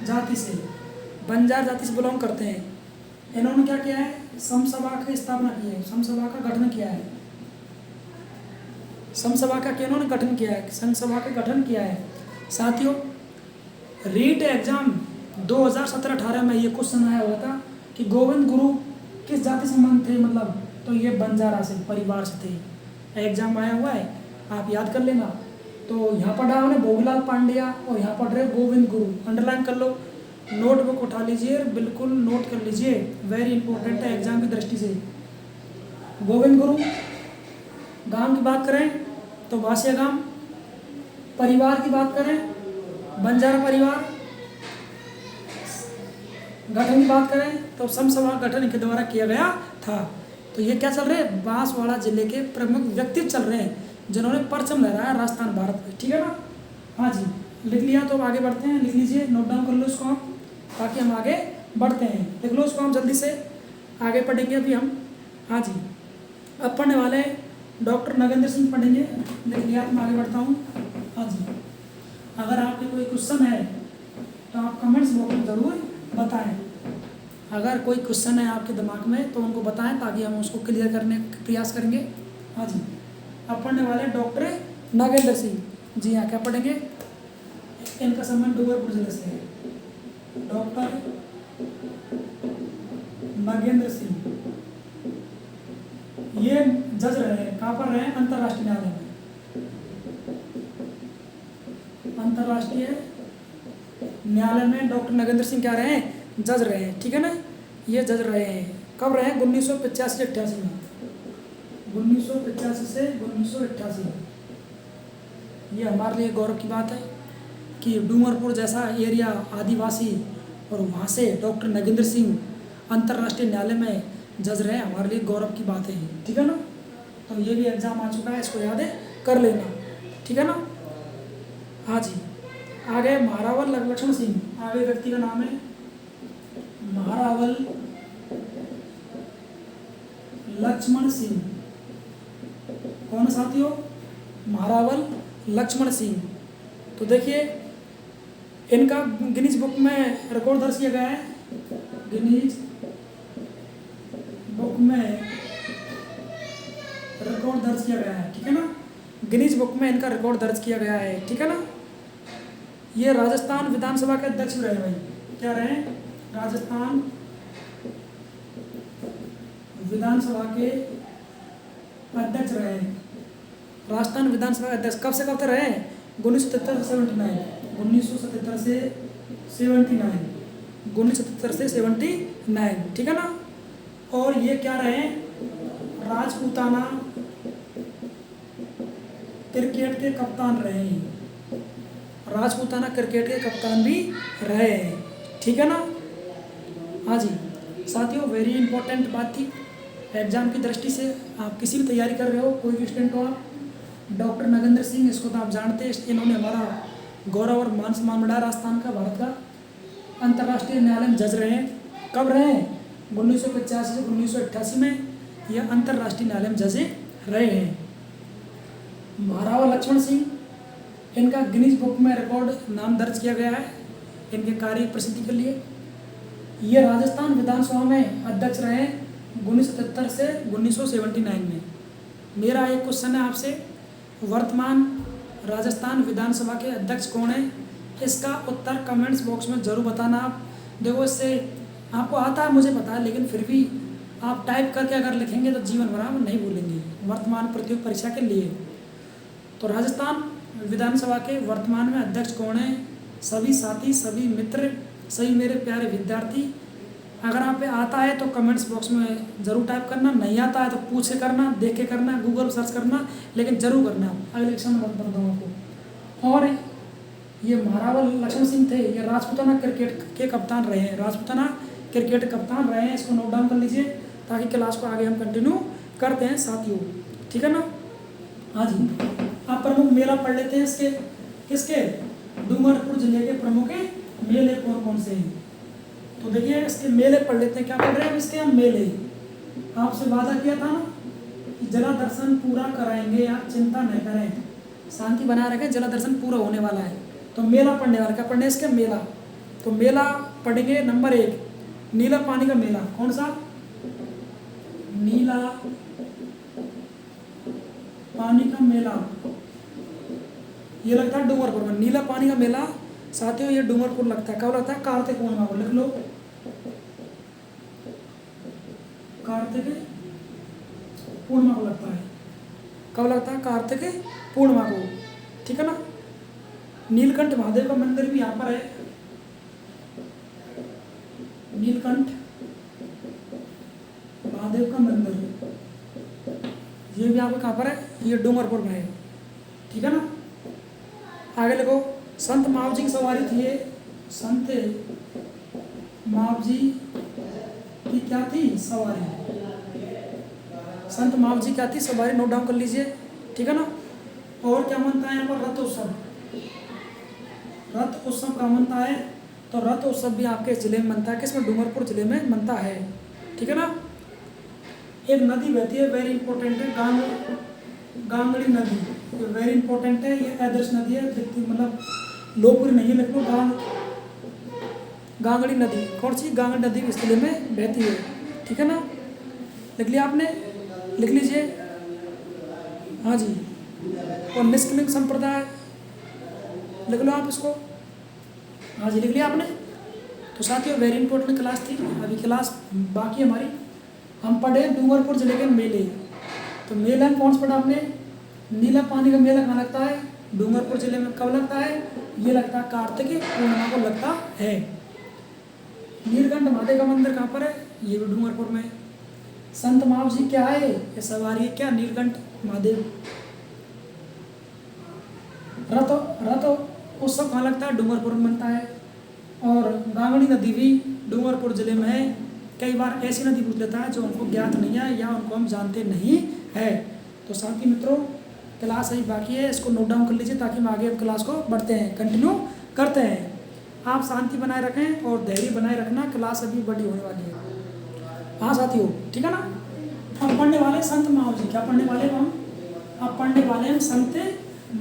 जाति से, बंजार जाति से बिलोंग करते हैं। इन्होंने क्या किया है, समसभा की स्थापना की है, समसभा का गठन किया है। समसभा का इन्होंने गठन किया है, समसभा का गठन किया है। साथियों, रीट एग्जाम 2017-18 में ये क्वेश्चन आया हुआ था कि गोविंद गुरु किस जाति से संबंध थे, मतलब तो ये बंजारा से परिवार से थे। एग्जाम आया हुआ है, आप याद कर लेना। तो यहाँ पढ़ा हमने भोगीलाल पांड्या, और यहाँ पढ़ रहे गोविंद गुरु। अंडरलाइन कर लो, नोटबुक उठा लीजिए, बिल्कुल नोट कर लीजिए, वेरी इंपॉर्टेंट है एग्जाम की दृष्टि से। गोविंद गुरु, गांव की बात करें तो बांसिया गांव, परिवार की बात करें बंजारा परिवार, गठन की बात करें तो समसभा गठन के द्वारा किया गया था। तो ये क्या चल रहे हैं, बांसवाड़ा जिले के प्रमुख व्यक्तित्व चल रहे हैं जिन्होंने परचम लहराया राजस्थान भारत में। ठीक है ना, हाँ जी, लिख लिया तो अब आगे बढ़ते हैं। लिख लीजिए, नोट डाउन कर लो इसको आप, ताकि हम आगे बढ़ते हैं। लिख लो इसको हम, जल्दी से आगे पढ़ेंगे अभी हम। हाँ जी, अब पढ़ने वाले डॉक्टर नगेंद्र सिंह पढ़ेंगे। लिख लिया, मैं आगे बढ़ता हूँ। हाँ जी, अगर आपके कोई क्वेश्चन है तो आप कमेंट्स बॉक्स में ज़रूर बताएं। अगर कोई क्वेश्चन है आपके दिमाग में तो उनको बताएं, ताकि हम उसको क्लियर करने का प्रयास करेंगे। हाँ जी, अब पढ़ने वाले डॉक्टर नागेंद्र सिंह। जी हाँ, क्या पढ़ेंगे, इनका संबंध डूंगरपुर जिले से है। डॉक्टर नागेंद्र सिंह, ये जज रहे हैं, कहाँ पर रहे हैं, अंतर्राष्ट्रीय न्यायालय में। अंतर्राष्ट्रीय न्यायालय में डॉक्टर नगेंद्र सिंह क्या रहे हैं, जज रहे हैं। ठीक है ना, ये जज रहे हैं, कब रहे हैं, 1985-88 में, 1985 से 1988। ये हमारे लिए गौरव की बात है कि डूंगरपुर जैसा एरिया आदिवासी, और वहाँ से डॉक्टर नगेंद्र सिंह अंतर्राष्ट्रीय न्यायालय में जज रहे हैं, हमारे लिए गौरव की बात है। ठीक है ना, तो ये भी एग्जाम आ चुका है, इसको याद कर लेना। ठीक है ना, हाँ जी, आगे महारावल लक्ष्मण सिंह, आगे व्यक्ति का नाम है महारावल लक्ष्मण सिंह। कौन साथियों, महारावल लक्ष्मण सिंह। तो देखिए, इनका गिनीज बुक में रिकॉर्ड दर्ज किया गया है, गिनीज बुक में रिकॉर्ड दर्ज किया गया है। ठीक है ना, गिनीज बुक में इनका रिकॉर्ड दर्ज किया गया है। ठीक है ना, ये राजस्थान विधानसभा के अध्यक्ष रहे भाई। क्या रहे, राजस्थान विधानसभा के अध्यक्ष रहे। राजस्थान विधानसभा के अध्यक्ष कब से कब तक रहे, 1977 से 79, 1977 से 79, 1977 से 79। ठीक है ना, और ये क्या रहे, राजपूताना क्रिकेट के कप्तान रहे हैं, राजपूताना क्रिकेट के कप्तान भी रहे हैं। ठीक है ना, हाँ जी साथियों, वेरी इंपॉर्टेंट बात थी एग्जाम की दृष्टि से। आप किसी भी तैयारी कर रहे हो, कोई भी स्टूडेंट हो आप, डॉक्टर नगेंद्र सिंह, इसको तो आप जानते हैं, इन्होंने हमारा गौरव और मान सम्मान बढ़ाया राजस्थान का, भारत का। अंतर्राष्ट्रीय न्यायालय में जज रहे हैं, कब रहे हैं, 1985 से 1988 में यह अंतर्राष्ट्रीय न्यायालय में जज रहे हैं। महारावल लक्ष्मण सिंह, इनका गिनीज बुक में रिकॉर्ड नाम दर्ज किया गया है इनके कार्य प्रसिद्धि के लिए। ये राजस्थान विधानसभा में अध्यक्ष रहे 1977 से 1979 में। मेरा एक क्वेश्चन है आपसे, वर्तमान राजस्थान विधानसभा के अध्यक्ष कौन है? इसका उत्तर कमेंट्स बॉक्स में ज़रूर बताना आप। देखो इससे आपको आता है मुझे पता है, लेकिन फिर भी आप टाइप करके अगर लिखेंगे तो जीवन भर आप नहीं भूलेंगे। वर्तमान प्रतियोगी परीक्षा के लिए तो राजस्थान विधानसभा के वर्तमान में अध्यक्ष कौन है? सभी साथी, सभी मित्र, सभी मेरे प्यारे विद्यार्थी, अगर आप पे आता है तो कमेंट्स बॉक्स में ज़रूर टाइप करना, नहीं आता है तो पूछ के करना, देख के करना, गूगल सर्च करना, लेकिन ज़रूर करना। अगले क्वेश्चन में बता दूँ आपको। और ये महारावल लक्ष्मण सिंह थे, ये राजपूताना क्रिकेट के कप्तान रहे हैं, राजपूताना क्रिकेट कप्तान रहे हैं। इसको नोट डाउन कर लीजिए ताकि क्लास को आगे हम कंटिन्यू करते हैं साथियों, ठीक है ना। हाँ जी, आप प्रमुख मेला पढ़ लेते हैं इसके, किसके? डूंगरपुर जिले के प्रमुख मेले कौन कौन से हैं? तो देखिए इसके मेले पढ़ लेते हैं। क्या पढ़ रहे हैं इसके हम? मेले। आपसे वादा किया था ना कि जला दर्शन पूरा कराएंगे, आप चिंता न करें, शांति बनाए रखें, जला दर्शन पूरा होने वाला है। तो मेला पढ़ने वाला, क्या पढ़ने हैं इसके? मेला। तो मेला पढ़ेंगे नंबर 1, नीला पानी का मेला। कौन सा? नीला पानी का मेला, ये लगता है डूंगरपुर में। नीला पानी का मेला साथियों ये डूंगरपुर लगता है। कब लगता है? कार्तिक पूर्णिमा को। लिख लो, कार्तिक पूर्णिमा को लगता है। कब लगता है? कार्तिक पूर्णिमा को, ठीक है ना। नीलकंठ महादेव का मंदिर भी यहाँ पर है। नीलकंठ महादेव का मंदिर ये भी आपको कहाँ पर है? ये डूंगरपुर में है, ठीक है ना। आगे लिखो, संत मावजी की सवारी थी ये। संत मावजी की क्या थी? सवारी। संत मावजी क्या थी? सवारी। नोट डाउन कर लीजिए, ठीक है ना। और क्या मनता है यहाँ पर? रथ उत्सव। रथ उत्सव का मनता है, तो रथ उत्सव भी आपके जिले में मनता है। किसमें? डूंगरपुर जिले में मनता है, ठीक है ना। एक नदी बहती है, वेरी इंपॉर्टेंट है, गांगड़ी नदी। ये वेरी इंपॉर्टेंट है, ये आदर्श नदी है, मतलब लोकप्रिय नहीं है, लिख लो गांगड़ी नदी। कौन सी? गांगड़ी नदी इस जिले में बहती है, ठीक है ना। लिख लिया आपने? लिख लीजिए, हाँ जी। और निष्कलिंग संप्रदाय लिख लो आप इसको, हाँ जी, लिख लिया आपने। तो साथियों वेरी इंपॉर्टेंट क्लास थी, अभी क्लास बाकी हमारी। हम पढ़े डूंगरपुर जिले के मेले। तो मेला कौन सा पढ़ा आपने? नीला पानी का मेला कहाँ लगता है? डूंगरपुर जिले में। कब लगता है? ये लगता है कार्तिक पूर्णिमा को लगता है। नीलकंठ महादेव का मंदिर कहाँ पर है? ये भी डूंगरपुर में। संत मावजी क्या है? ये सवारी क्या? नीलकंठ महादेव। रथ उत्सव कहाँ लगता है? डूंगरपुर में बनता है। और गांगड़ी नदी भी डूंगरपुर जिले में है। कई बार ऐसी नदी पूछ लेता है जो उनको ज्ञात नहीं है या उनको हम जानते नहीं है। तो साथी मित्रों क्लास अभी बाकी है, इसको नोट डाउन कर लीजिए ताकि हम आगे क्लास को बढ़ते हैं, कंटिन्यू करते हैं। आप शांति बनाए रखें और धैर्य बनाए रखना, क्लास अभी बड़ी होने वाली है। हाँ साथियों, ठीक है ना। हम पढ़ने वाले संत मावजी। क्या पढ़ने वाले हम? आप पढ़ने वाले हैं संत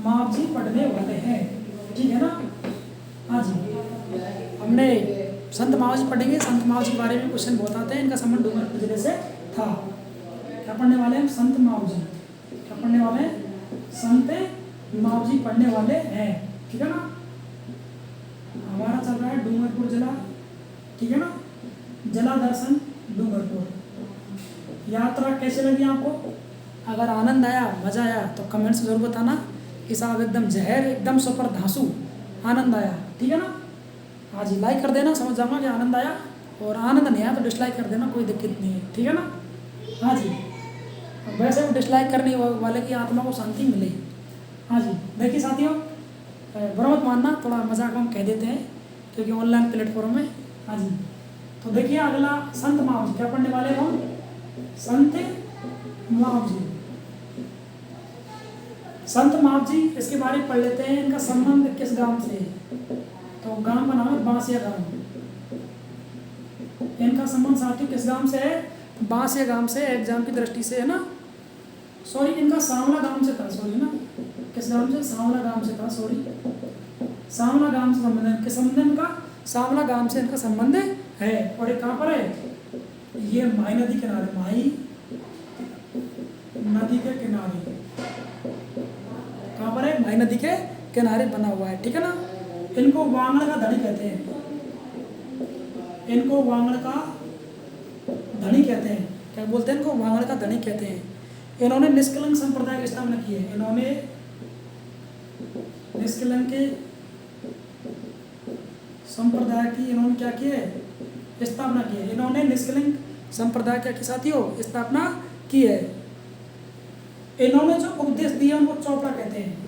मावजी पढ़ने वाले हैं, ठीक है ना। हाँ जी, हमने संत मावजी पढ़ेंगे। संत मावजी के बारे में क्वेश्चन बहुत आते हैं, इनका संबंध डूंगरपुर जिले से था। क्या पढ़ने वाले हैं? संत मावजी। क्या पढ़ने वाले हैं? संत मावजी पढ़ने वाले हैं, ठीक है ना। हमारा चल रहा है डूंगरपुर जिला, ठीक है ना। जला दर्शन डूंगरपुर। यात्रा कैसे लगी आपको? अगर आनंद आया, मजा आया तो कमेंट्स में जरूर बताना कि साहब एकदम जहर, एकदम सुपर धांसू आनंद आया, ठीक है ना। हाँ जी, लाइक कर देना, समझ जाऊँगा कि आनंद आया। और आनंद नहीं आया तो डिसलाइक कर देना, कोई दिक्कत नहीं है, ठीक है ना। हाँ जी, वैसे वो डिसलाइक करने वाले की आत्मा को शांति मिले। हाँ जी, देखिए साथियों बुरा मत मानना, थोड़ा मजाक हम कह देते हैं क्योंकि ऑनलाइन प्लेटफॉर्म में। हाँ जी, तो देखिए अगला संत मावजी। क्या पढ़ने वाले हम? संत मावजी। संत मावजी, इसके बारे में पढ़ लेते हैं। इनका संबंध किस गांव से? तो गांव का नाम है बांसिया गांव। इनका संबंध साथियों किस गांव से है? बांसिया गांव से। एग्जाम की दृष्टि से है ना, सॉरी इनका सांवला गांव से था, सॉरी ना, किस गांव से? सांवला गांव से था, सॉरी, सांवला गांव से संबंध है। किस संबंध है इनका? सांवला गांव से इनका संबंध है। और ये कहाँ पर है? ये माई नदी किनारे, माई नदी के किनारे, कहाँ पर है, माही नदी के किनारे बना हुआ है, ठीक है ना। इनको वांगड़ का धनी कहते हैं, इनको वांगड़ का धनी कहते हैं। क्या बोलते हैं इनको, वांगड़ का धनी कहते हैं। इन्होंने निष्कलंक संप्रदाय की स्थापना की है, इन्होंने निष्कलंक के संप्रदाय की इन्होंने क्या की है, स्थापना की है। इन्होंने निष्कलंक संप्रदाय क्या की साथियों, स्थापना की है। इन्होंने जो उपदेश दिए उनको चोपड़ा कहते हैं,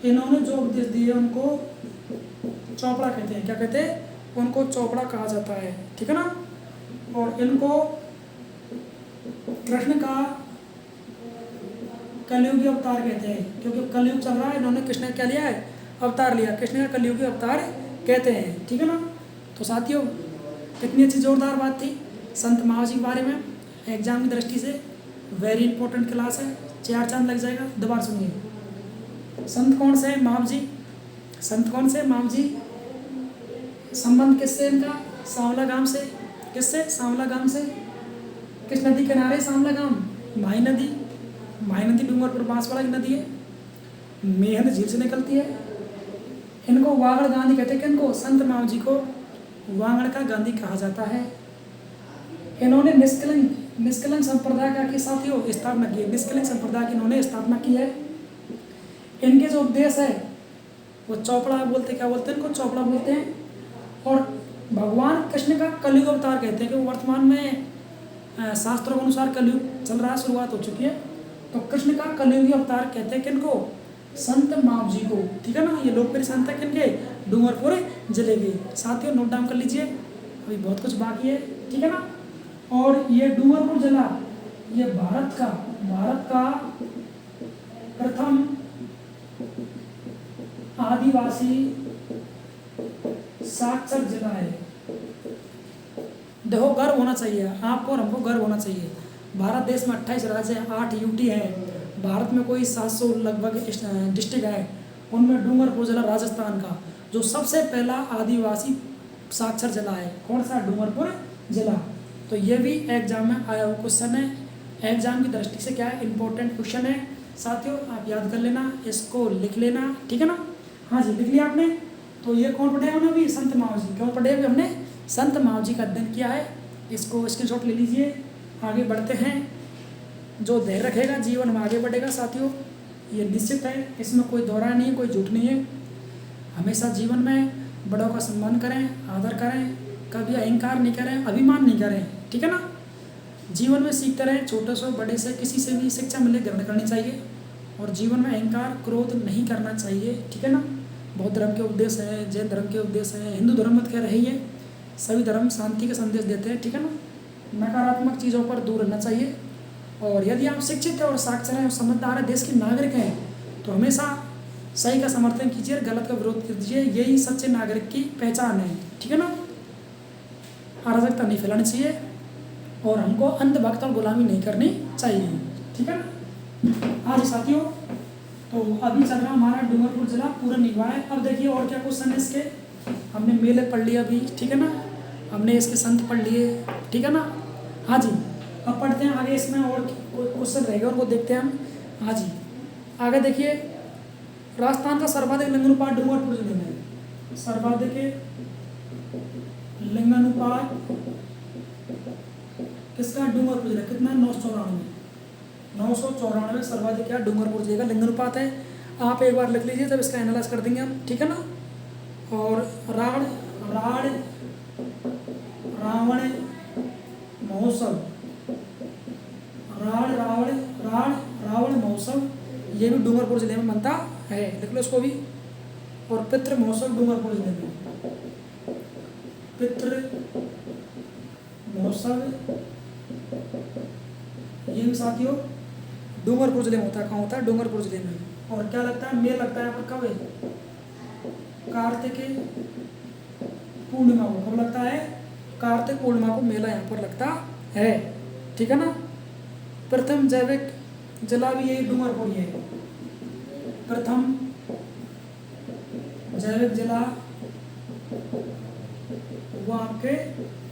इन्होंने जो उपदेश दिए उनको चोपड़ा कहते हैं। क्या कहते हैं, उनको चोपड़ा कहा जाता है, ठीक है ना। और इनको कृष्ण का कलयुगी अवतार कहते हैं, क्योंकि कलयुग चल रहा है, इन्होंने कृष्ण क्या लिया है, अवतार लिया, कृष्ण का कलयुगी अवतार कहते हैं, ठीक है ना। तो साथियों कितनी अच्छी जोरदार बात थी संत महाजी के बारे में, एग्जाम की दृष्टि से वेरी इंपॉर्टेंट क्लास है, 4 चांद लग जाएगा। दोबारा सुनिए, संत कौन से महाव जी, संत कौन से महाव जी, संबंध किससे इनका, सांवला गांव से, किससे, सांवला गांव से। किस नदी किनारे सांवला गांव, माही नदी, माही नदी डूंगरपुर बांसवाड़ा की नदी है, मेहंद झील से निकलती है। इनको वागड़ गांधी कहते हैं, किनको, संत महाव जी को वांगड़ का गांधी कहा जाता है। इन्होंने निष्कलंक संप्रदाय का के साथियों स्थापना की है, निष्कलंक संप्रदाय की इन्होंने स्थापना की है। इनके जो उपदेश है वो चोपड़ा बोलते, क्या बोलते हैं इनको, चोपड़ा बोलते हैं। और भगवान कृष्ण का कलयुग अवतार कहते हैं, कि वर्तमान में शास्त्रों के अनुसार कलयुग चल रहा है, शुरुआत हो चुकी है, तो कृष्ण का कलयुगी अवतार कहते हैं किनको, संत महाव जी को, ठीक है ना। ये लोकप्रिय संत है किनके, डूंगरपुर जिले के। साथियों नोट डाउन कर लीजिए, अभी बहुत कुछ बाकी है, ठीक है ना। और ये डूंगरपुर जिला ये भारत का प्रथम आदिवासी साक्षर जिला है। देखो गर्व होना चाहिए आपको और हमको, गर्व होना चाहिए। भारत देश में 28 राज्य हैं, 8 यूटी है, भारत में कोई 700 लगभग डिस्ट्रिक्ट है, उनमें डूंगरपुर जिला राजस्थान का जो सबसे पहला आदिवासी साक्षर जिला है, कौन सा, डूंगरपुर जिला। तो ये भी एग्जाम में आया हुआ क्वेश्चन है, एग्जाम की दृष्टि से क्या है, इंपॉर्टेंट क्वेश्चन है साथियों, आप याद कर लेना, इसको लिख लेना, ठीक है ना। हाँ जी लिख लिया आपने। तो ये कौन पढ़े हमने अभी, संत महाव जी। क्यों पढ़े अभी हमने, संत महाव जी का अध्ययन किया है। इसको स्क्रीनशॉट ले लीजिए, आगे बढ़ते हैं। जो धैर्य रखेगा जीवन में आगे बढ़ेगा साथियों, ये निश्चित है, इसमें कोई दोहरा नहीं है, कोई झूठ नहीं है। हमेशा जीवन में बड़ों का सम्मान करें, आदर करें, कभी अहंकार नहीं करें, अभिमान नहीं करें, ठीक है ना। जीवन में सीखते रहें, छोटे से बड़े से किसी से भी शिक्षा मिले ग्रहण करनी चाहिए, और जीवन में अहंकार क्रोध नहीं करना चाहिए, ठीक है ना। बौद्ध धर्म के उपदेश है, जैन धर्म के उपदेश है, हिंदू धर्म मत कह रही है, सभी धर्म शांति का संदेश देते हैं, ठीक है ना। नकारात्मक चीज़ों पर दूर रहना चाहिए। और यदि आप शिक्षित हैं और साक्षर हैं और समझदार हैं, देश के नागरिक हैं, तो हमेशा सही का समर्थन कीजिए, गलत का विरोध कीजिए, यही सच्चे नागरिक की पहचान है, ठीक है ना। अराजकता नहीं फैलानी चाहिए और हमको अंधभक्त और गुलामी नहीं करनी चाहिए, ठीक है ना। हाँ जी साथियों, तो अभी चल रहा हमारा डूंगरपुर जिला पूरा निभा है। अब देखिए और क्या क्वेश्चन है इसके, हमने मेले पढ़ लिया अभी, ठीक है ना, हमने इसके संत पढ़ लिए, ठीक है ना। हाँ जी अब पढ़ते हैं आगे, इसमें और क्वेश्चन रहेगा और वो देखते हैं हम। हाँ जी आगे देखिए, राजस्थान का सर्वाधिक लिंगानुपात डूंगरपुर जिले में है। सर्वाधिक लिंगानुपात किसका, डूंगरपुर जिला। कितना, 994 सर्वाधिक क्या, डूंगरपुर जिले का लिंगानुपात है। आप एक बार लिख लीजिए, तब इसका एनालाइज कर देंगे हम, ठीक है ना। और रावण महोत्सव, रावण महोत्सव ये भी डूंगरपुर जिले में बनता है, लिख लो इसको भी। और पितृ महोत्सव डूंगरपुर जिले में, पितृ महोत्सव ये भी साथियों डूंगरपुर जिले में होता है। कहाँ होता है, डूंगरपुर जिले में। और क्या लगता है, मेल लगता है यहाँ पर, कब है, कार्तिक पूर्णिमा को। कब लगता है, कार्तिक पूर्णिमा को मेला यहाँ पर लगता है, ठीक है ना। प्रथम जैविक जिला भी यही डूंगरपुर ही है, प्रथम जैविक जिला वो आपके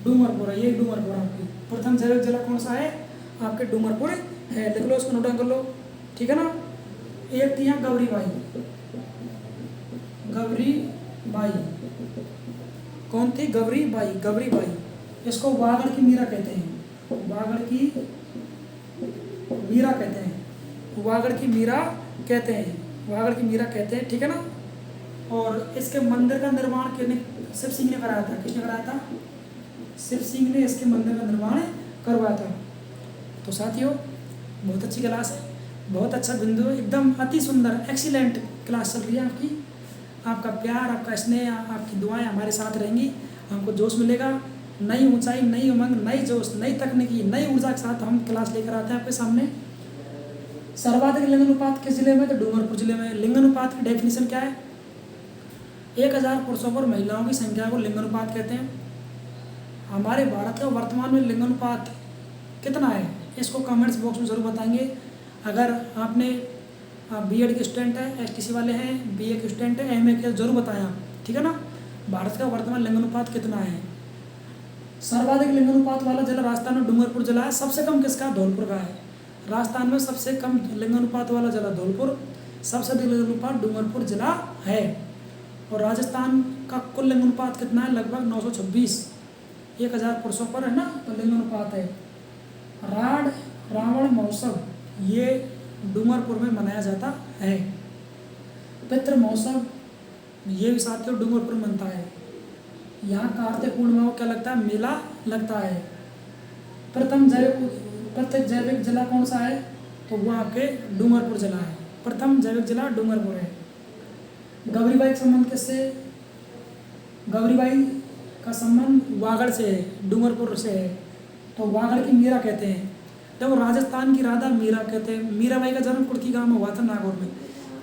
डूंगरपुर है, ये डूंगरपुर आपकी प्रथम जैविक जिला कौन सा है, आपके डूंगरपुर है, लिख लो इसको, नोट डाउन कर लो, ठीक है ना। एक थी यहाँ गौरी बाई, गौरी बाई, कौन थी? Gauri by, Gauri by. इसको वागड़ की मीरा कहते हैं, वागड़ की मीरा कहते हैं, वागड़ की मीरा कहते हैं, वागड़ की मीरा कहते हैं, ठीक है ना। और इसके मंदिर का निर्माण किसने? शिव सिंह ने कराया था। किसने कराया था? शिव सिंह ने इसके मंदिर का निर्माण करवाया था। तो साथियों, बहुत अच्छी क्लास है, बहुत अच्छा बिंदु है, एकदम अति सुंदर एक्सीलेंट क्लास चल रही है आपकी। आपका प्यार, आपका स्नेह, आपकी दुआएं हमारे साथ रहेंगी, हमको जोश मिलेगा, नई ऊंचाई, नई उमंग, नई जोश, नई तकनीकी, नई ऊर्जा के साथ हम क्लास लेकर आते हैं आपके सामने। सर्वाधिक लिंगानुपात किस जिले में? तो डूंगरपुर जिले में। लिंगानुपात की डेफिनेशन क्या है? 1000 पुरुषों पर महिलाओं की संख्या को लिंगानुपात कहते हैं। हमारे भारत का वर्तमान में लिंगानुपात कितना है? इसको कमेंट्स बॉक्स में ज़रूर बताएंगे। अगर आपने बीएड के स्टूडेंट है, एसटीसी वाले हैं, बीए के स्टूडेंट है, एमए के, जरूर बताएं आप, ठीक है ना। भारत का वर्तमान लिंगानुपात कितना है? सर्वाधिक लिंगानुपात वाला जिला राजस्थान में डूंगरपुर जिला है। सबसे कम किसका? धौलपुर का है। राजस्थान में सबसे कम लिंगानुपात वाला जिला धौलपुर, सबसे अधिक लिंगानुपात डूंगरपुर जिला है। और राजस्थान का कुल लिंगानुपात कितना है? लगभग 926, 1000 पुरुषों पर, है ना, तो लिंगानुपात है। राड रावण महोत्सव ये डूंगरपुर में मनाया जाता है। पितृ महोत्सव ये भी साथियों डूंगरपुर में बनता है। यहाँ कार्तिक पूर्णिमा को क्या लगता है? मेला लगता है। प्रत्येक जैविक जिला कौन सा है? तो वो आपके डूंगरपुर जिला है। प्रथम जैविक जिला डूंगरपुर है। गौरीबाई का संबंध किससे? गौरीबाई का संबंध वागड़ से है, डूंगरपुर से है। तो वागड़ की मीरा कहते हैं। जब राजस्थान की राधा मीरा कहते हैं। मीराबाई का जन्म कुर्की गांव में हुआ था, नागौर में।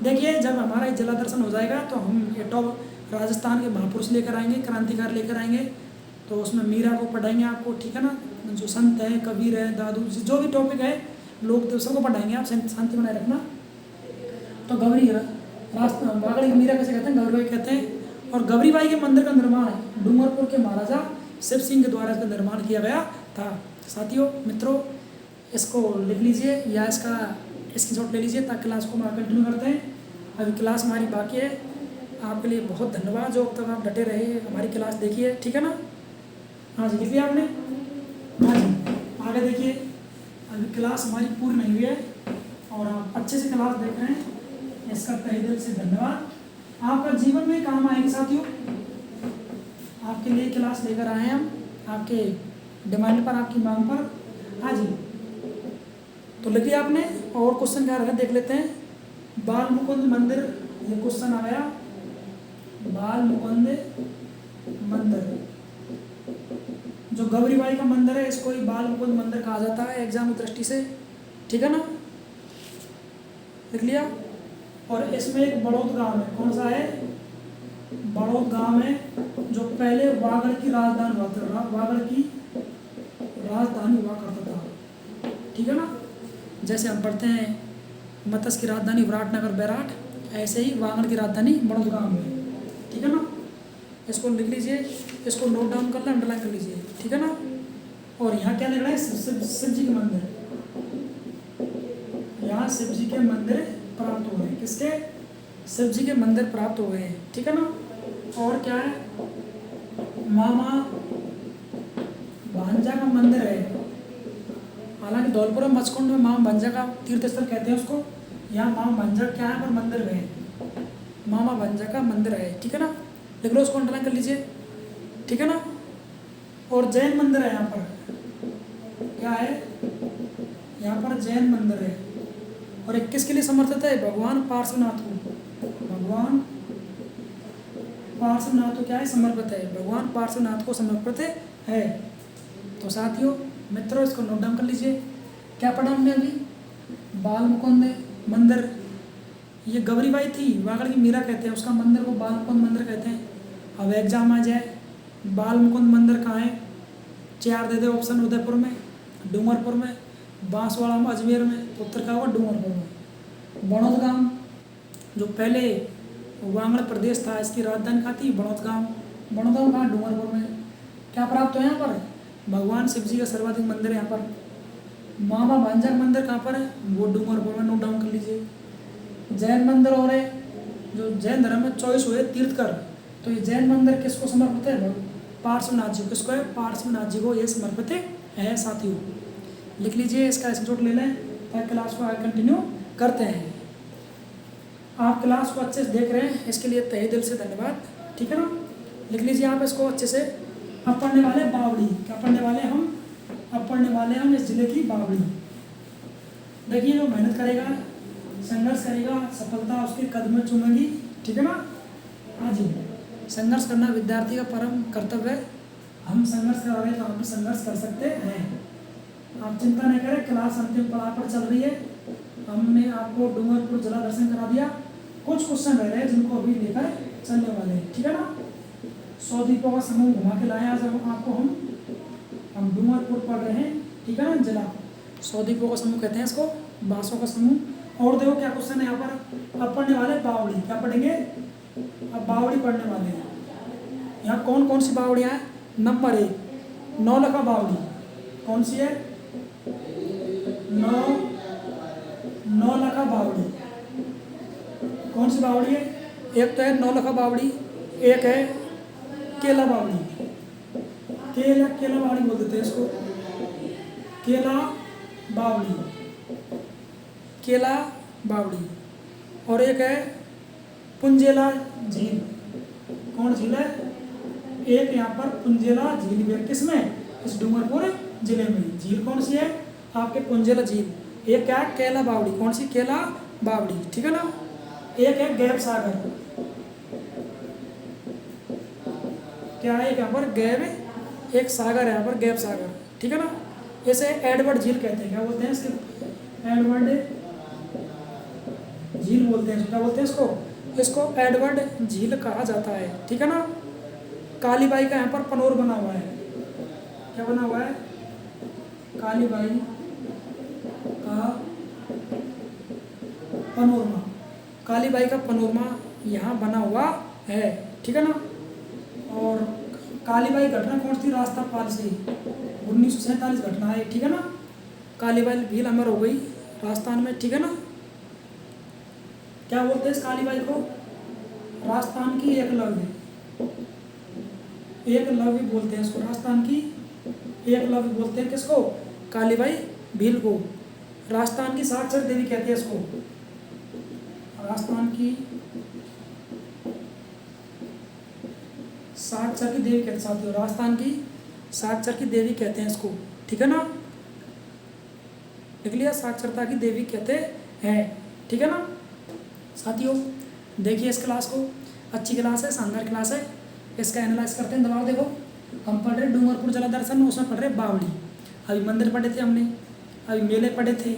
देखिए, जब हमारा जिला दर्शन हो जाएगा तो हम ये टॉप राजस्थान के महापुरुष लेकर आएंगे, क्रांतिकार लेकर आएंगे, तो उसमें मीरा को पढ़ाएंगे आपको, ठीक है ना। जो संत हैं, कबीर हैं, दादू, जो भी टॉपिक है, लोग तो सबको पढ़ाएंगे, आप शांति बनाए रखना। तो वागड़ की मीरा कैसे कहते हैं? गौरीबाई कहते हैं। और गौरीबाई के मंदिर का निर्माण डूंगरपुर के महाराजा शिव सिंह के द्वारा इसका निर्माण किया गया था। साथियों, मित्रों, इसको लिख लीजिए या इसका स्क्रीनशॉट ले लीजिए, ताकि क्लास को हम कंटिन्यू करते हैं। अभी क्लास हमारी बाकी है। आपके लिए बहुत धन्यवाद जो अब तक आप डटे रहे, हमारी क्लास देखिए, ठीक है ना। हाँ जी, लिख लिया आपने? हाँ जी, आगे देखिए। अभी क्लास हमारी पूरी नहीं हुई है और आप अच्छे से क्लास देख रहे हैं, इसका तहे दिल से धन्यवाद। आपका जीवन में काम आएगी साथियों। आपके लिए क्लास लेकर आए हैं हम, आपके डिमांड पर, आपकी मांग पर। हाँ जी, तो लिखिए आपने। और क्वेश्चन क्या रखा देख लेते हैं। बाल मुकुंद मंदिर, ये क्वेश्चन आ गया। बाल मुकुंद मंदिर, जो गौरीबाई का मंदिर है, इसको ही बाल मुकुंद मंदिर कहा जाता है एग्जाम की दृष्टि से, ठीक है ना। लिख लिया। और इसमें एक बड़ौद गांव है, कौन सा है? बड़ौद गांव है, जो पहले वागड़ की राजधानी हुआ था, वागड़ की राजधानी हुआ करता था, ठीक है ना। जैसे हम पढ़ते हैं मत्स्य की राजधानी विराटनगर बैराट, ऐसे ही वागड़ की राजधानी बड़ौद गांव है, ठीक है ना। इसको लिख लीजिए, इसको नोट डाउन कर लें, अंडरलाइन कर लीजिए, ठीक है ना। और यहाँ क्या लिख रहा है? शिव जी के मंदिर, यहाँ शिव जी के मंदिर प्राप्त हुए हैं। किसके? शिव जी के मंदिर प्राप्त हुए हैं, ठीक है ना। और क्या है? मामा भांजा का मंदिर है। हालांकि धौलपुर में मचकुंड में मामा भांजा का तीर्थ स्थल कहते हैं उसको। यहाँ मामा भांजा क्या है? पर मंदिर है, मामा भांजा का मंदिर है, ठीक है ना। लिख लो, उसको अंडरलाइन कर लीजिए, ठीक है ना। और जैन मंदिर है यहाँ पर, क्या है? यहाँ पर जैन मंदिर है। और एक किसके लिए समर्पित है? भगवान पार्श्वनाथ को। भगवान पार्श्वनाथ को क्या है? समर्पित है, भगवान पार्श्वनाथ को समर्पित है। तो साथियों, मित्रों, इसको नोट डाउन कर लीजिए। क्या पढ़ा हमने अभी? बाल मुकुंद मंदिर, ये गौरीबाई थी, वागड़ की मीरा कहते हैं, उसका मंदिर को बाल मुकुंद मंदिर कहते हैं। अब एग्जाम आ जाए, बाल मुकुंद मंदिर कहाँ है? 4 दे दे ऑप्शन। उदयपुर में, डूंगरपुर में, बांसवाड़ा में, अजमेर में। उत्तर का होगा डूंगरपुर में। बड़ौद गांव, जो पहले वागड़ प्रदेश था, इसकी राजधानी कहाँ थी? बड़ौद गांव। बड़ौद गांव कहाँ? डूंगरपुर में। क्या प्राप्त हो यहाँ पर? भगवान शिव जी का सर्वाधिक मंदिर है यहाँ पर। मामा भांजा मंदिर कहाँ पर है? वो डूंगरपुर में, नोट डाउन कर लीजिए। जैन मंदिर और है, जो जैन धर्म में चॉइस हुए तीर्थकर, तो ये जैन मंदिर किसको समर्पित है? पार्श्वनाथ जी। किसको है? पार्श्वनाथ जी को ये समर्पित है साथियों। लिख लीजिए, इसका स्क्रीनशॉट ले लें ताकि क्लास को आगे कंटिन्यू करते हैं। आप क्लास को अच्छे से देख रहे हैं, इसके लिए तहे दिल से धन्यवाद। ठीक है ना, लिख लीजिए आप इसको अच्छे से। अब पढ़ने वाले बावड़ी, क्या पढ़ने वाले हम? अब पढ़ने वाले हम इस जिले की बावड़ी। देखिए, जो मेहनत करेगा, संघर्ष करेगा, सफलता उसके कदम में चूमेगी। ठीक है ना? हाँ जी, संघर्ष करना विद्यार्थी का परम कर्तव्य है। हम संघर्ष कर रहे हैं तो हम भी संघर्ष कर सकते हैं। आप चिंता नहीं करें, क्लास अंतिम पड़ाव पर चल रही है। हमने आपको डूंगरपुर जिला दर्शन करा दिया। कुछ क्वेश्चन रह रहे हैं जिनको अभी लेकर चलने वाले हैं। ठीक है ना? 100 द्वीपों का समूह घुमा के लाए आज आपको हम डूंगरपुर पढ़ रहे हैं। ठीक है ना? जिला 100 द्वीपों का समूह कहते हैं इसको, बासों का समूह। और देखो क्या क्वेश्चन है यहाँ पर। अब पढ़ने वाले बावड़ी, क्या पढ़ेंगे? अब बावड़ी पढ़ने वाले हैं। यहाँ कौन कौन सी बावड़ियाँ हैं? नंबर 1 नौलखा बावड़ी। कौन सी है? नौलखा बावड़ी। कौन सी बावड़ी है? एक तो है नौलखा बावड़ी, एक है केला बावड़ी। केला बावड़ी बोल देते हैं इसको, केला बावड़ी, केला बावड़ी। और एक है पुंजेला झील। कौन झील है? एक यहाँ पर पुंजेला झील भी है। किसमें? इस डूंगरपुर जिले में। झील कौन सी है? आपके पुंजेला झील। एक क्या है? केला बावड़ी। कौन सी? केला बावड़ी। ठीक है ना? एक है गैब सागर। क्या है यहाँ पर? गैब, एक सागर है यहाँ पर, गैब सागर। ठीक है ना? इसे एडवर्ड झील कहते हैं। क्या बोलते हैं इसके? एडवर्ड झील बोलते हैं। क्या बोलते हैं इसको? इसको एडवर्ड झील कहा जाता है। ठीक है ना? कालीबाई का यहाँ पर पनोर बना हुआ है। क्या बना हुआ है? कालीबाई का पनोरमा। कालीबाई का पनोरमा यहाँ बना हुआ है। ठीक है ना? और कालीबाई घटना कौन सी? रास्तापाल से 1947 घटना है। ठीक है ना? कालीबाई भील अमर हो गई राजस्थान में। ठीक है ना? क्या बोलते हैं इस कालीबाई को? राजस्थान की एकलव्य बोलते हैं इसको। राजस्थान की एकलव्य बोलते हैं किसको? कालीबाई भील को। राजस्थान की साक्षर देवी कहते हैं इसको। राजस्थान की साक्षर की देवी कहते हैं साथियों। राजस्थान की साक्षर की देवी कहते हैं इसको। ठीक है ना? लिख लिया, साक्षरता की देवी कहते हैं। ठीक है ना साथियों? देखिए इस क्लास को, अच्छी क्लास है, शानदार क्लास है। इसका एनालाइज करते हैं। दबाव देखो, हम पढ़ रहे डूंगरपुर जिला दर्शन, उसमें पढ़ रहे बावड़ी। अभी मंदिर पढ़े थे हमने, अभी मेले पढ़े थे,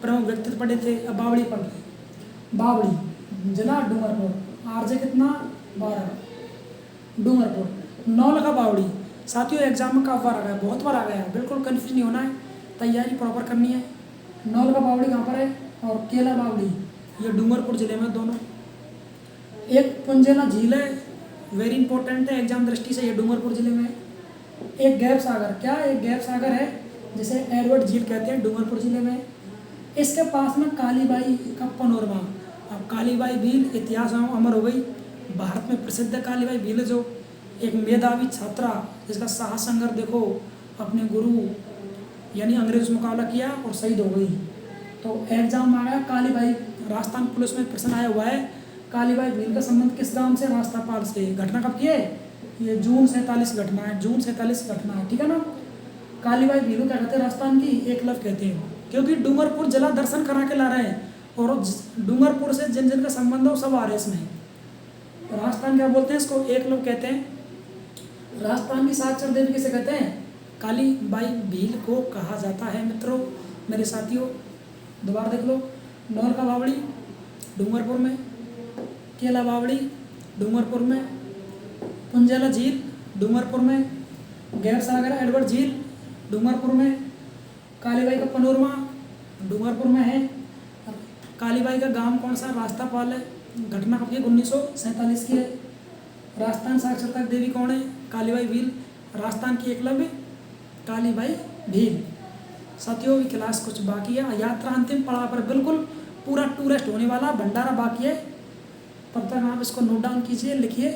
प्रमुख व्यक्तित्व पढ़े थे, अब बावड़ी पढ़ रहे। बावड़ी जिला डूंगरपुर। आरजे कितना? 12। डूंगरपुर नौलखा बावड़ी। साथियों एग्जाम में काफ़ी बार आ गया, बहुत बार आ गया है। बिल्कुल कन्फ्यूज नहीं होना है, तैयारी प्रॉपर करनी है। नौलखा बावड़ी कहाँ पर है? और केला बावड़ी ये डूंगरपुर जिले में दोनों। एक पुंजेला झील है, वेरी इंपॉर्टेंट है एग्जाम दृष्टि से, ये डूंगरपुर जिले में। एक गैब सागर, क्या? एक गैब सागर है जिसे एडवर्ड झील कहते हैं, डूंगरपुर जिले में। इसके पास में कालीबाई का पनोरमा। अब कालीबाई भील इतिहास में अमर हो गई, भारत में प्रसिद्ध है कालीबाई भील, जो एक मेधावी छात्रा जिसका साहस संघर्ष देखो, अपने गुरु यानी अंग्रेज से मुकाबला किया और शहीद हो गई। तो एग्जाम आ गया कालीबाई, राजस्थान पुलिस में प्रश्न आया हुआ है, कालीबाई भील का संबंध किस गांव से? रास्तापाल से। घटना कब की है? ये जून 47 घटना है, जून 47 घटना है। ठीक है ना? कालीबाई भील को क्या कहते हैं? राजस्थान की एकलव्य कहते हैं, क्योंकि डूंगरपुर जिला दर्शन करा के ला रहे हैं और डूंगरपुर से जिन जिन का संबंध हो सब आ रहे इसमें। राजस्थान क्या बोलते हैं इसको? एकलव्य कहते हैं। राजस्थान की साक्षर देवी किसे कहते हैं? कालीबाई भील को कहा जाता है। मित्रों, मेरे साथियों, दोबारा देख लो, नौलखा बावड़ी डूंगरपुर में, केला बावड़ी डूंगरपुर में, पुंजेला झील डूंगरपुर में, गैब सागर एडवर्ड झील डूंगरपुर में, कालीबाई का पनोरमा डूंगरपुर में है। कालीबाई का गांव कौन सा? रास्तापाल है। घटना कब की? 1947 की है। राजस्थान साक्षरता देवी कौन है? कालीबाई भील। राजस्थान की एकलव्य कालीबाई भील। साथियों की क्लास कुछ बाकी है, यात्रा अंतिम पड़ाव पर बिल्कुल पूरा टूरिस्ट होने वाला, भंडारा बाकी है। तब तक आप इसको नोट डाउन कीजिए, लिखिए।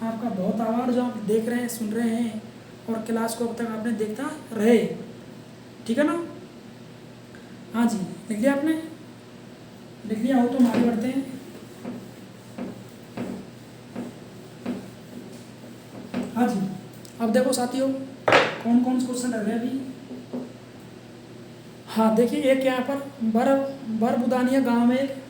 आपका बहुत आभार जो आप देख रहे हैं, सुन रहे हैं और क्लास को अब तक आपने देखता रहे। ठीक है ना? हाँ जी, लिख लिया आपने? लिख लिया हो तो हम आगे बढ़ते हैं। हाँ जी, अब देखो साथियों कौन कौन से क्वेश्चन रह गए अभी। हाँ देखिए, एक यहाँ पर बरबुदानिया गांव में, एक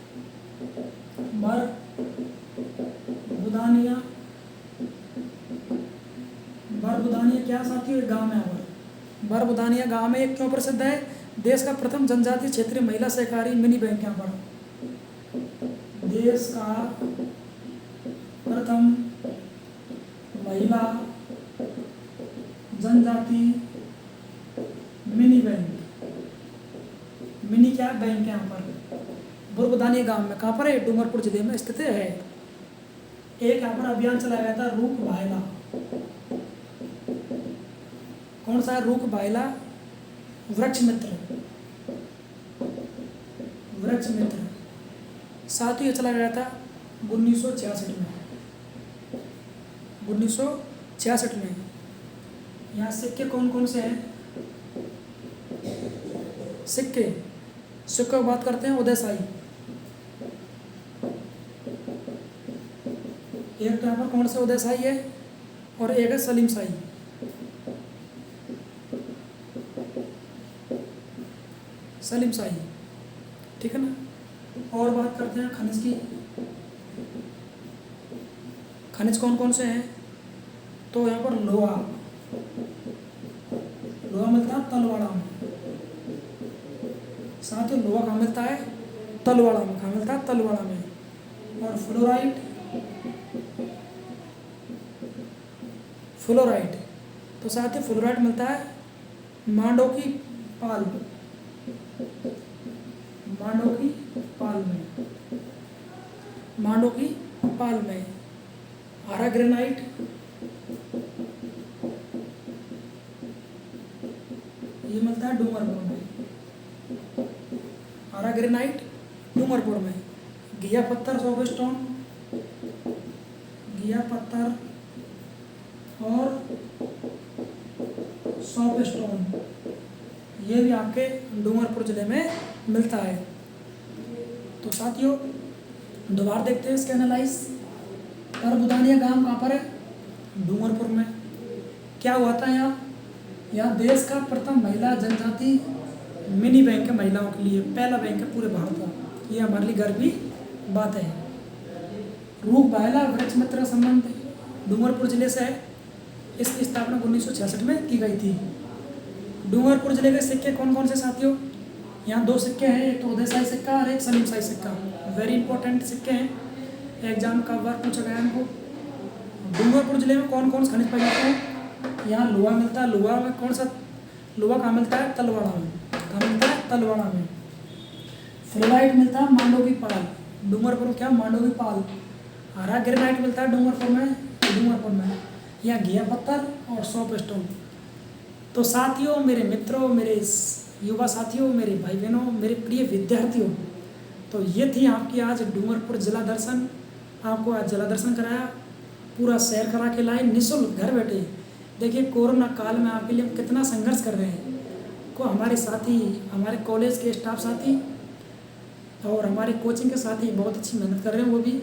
बरबुदानिया क्या साथियों, एक गांव है यहाँ पर। बरबुदानिया गांव में एक क्यों प्रसिद्ध है? देश का प्रथम जनजातीय क्षेत्रीय महिला सहकारी मिनी बैंक यहाँ पर। देश का प्रथम महिला जनजाति मिनी बैंक, मिनी क्या बैंक है यहाँ पर बरबुदानिया गांव में। कहाँ पर है? डूंगरपुर जिले में स्थित है। एक यहाँ पर अभियान चलाया गया था, रूख भायला। कौन सा है? रूख भायला वृक्ष मित्र, वृक्ष मित्र। साथ ही चला गया था 1966 में, 1966 में। यहाँ सिक्के कौन कौन से हैं? सिक्के की बात करते हैं। उदय शाही, एक तो यहाँ पर कौन सा उदय शाही है और एक है सलीम शाही। सलीम शाही, ठीक है ना? और बात करते हैं खनिज की। खनिज कौन कौन से हैं? तो यहाँ पर लोहा, लोहा मिलता है तलवाड़ा में। साथ ही लोहा कहाँ मिलता है? तलवाड़ा में। कहाँ मिलता है? तलवाड़ा में। और फ्लोराइड, फ्लोराइड तो साथ ही फ्लोराइड मिलता है मांडो की पाल, मांडो की पाल में, मांडो की पाल में। आरा ग्रेनाइट, ये मिलता है डूंगरपुर में। आरा ग्रेनाइट डूंगरपुर में। घिया पत्थर, सोप स्टोन, घिया पत्थर और सोप स्टोन, ये भी आपके डूंगरपुर जिले में मिलता है। तो साथियों दोबारा देखते हैं इसके एनालाइज। बरबुदानिया गांव कहाँ पर है? डूंगरपुर में। क्या हुआ था यहाँ? यहाँ देश का प्रथम महिला जनजाति मिनी बैंक है, महिलाओं के लिए पहला बैंक है पूरे भारत का। ये हमारे लिए गर्व की बात है। रूख भायला वृक्ष मित्र का संबंध डूंगरपुर जिले से है। इसकी स्थापना 1966 में की गई थी। डूंगरपुर जिले के सिक्के कौन कौन से साथियों? यहाँ दो सिक्के हैं, एक तो उदय शाही सिक्का और एक सलीम शाही सिक्का। वेरी इंपॉर्टेंट सिक्के हैं, एग्जाम का बार पूछा गया इनको। डूंगरपुर जिले में कौन कौन से खनिज पाए जाते हैं? यहाँ लोहा मिलता है। लोहा में कौन सा? लोहा कहाँ मिलता है? तलवाड़ा में। कहाँ मिलता है? तलवाड़ा में। फ्लोराइड मिलता है मांडो की पाल, डूंगरपुर में। क्या? मांडो की पाल। हरा ग्रेनाइट मिलता है डूंगरपुर में, डूंगरपुर में। यहाँ घिया पत्थर और सोप स्टोन। तो साथियों, मेरे मित्रों, मेरे युवा साथियों, मेरे भाई बहनों, मेरे प्रिय विद्यार्थियों, तो ये थी आपकी आज डूंगरपुर जिला दर्शन। आपको आज जिला दर्शन कराया, पूरा सैर करा के लाए निःशुल्क घर बैठे। देखिए कोरोना काल में आपके लिए हम कितना संघर्ष कर रहे हैं। को हमारे साथी, हमारे कॉलेज के स्टाफ साथी और हमारे कोचिंग के साथी बहुत अच्छी मेहनत कर रहे हैं वो भी।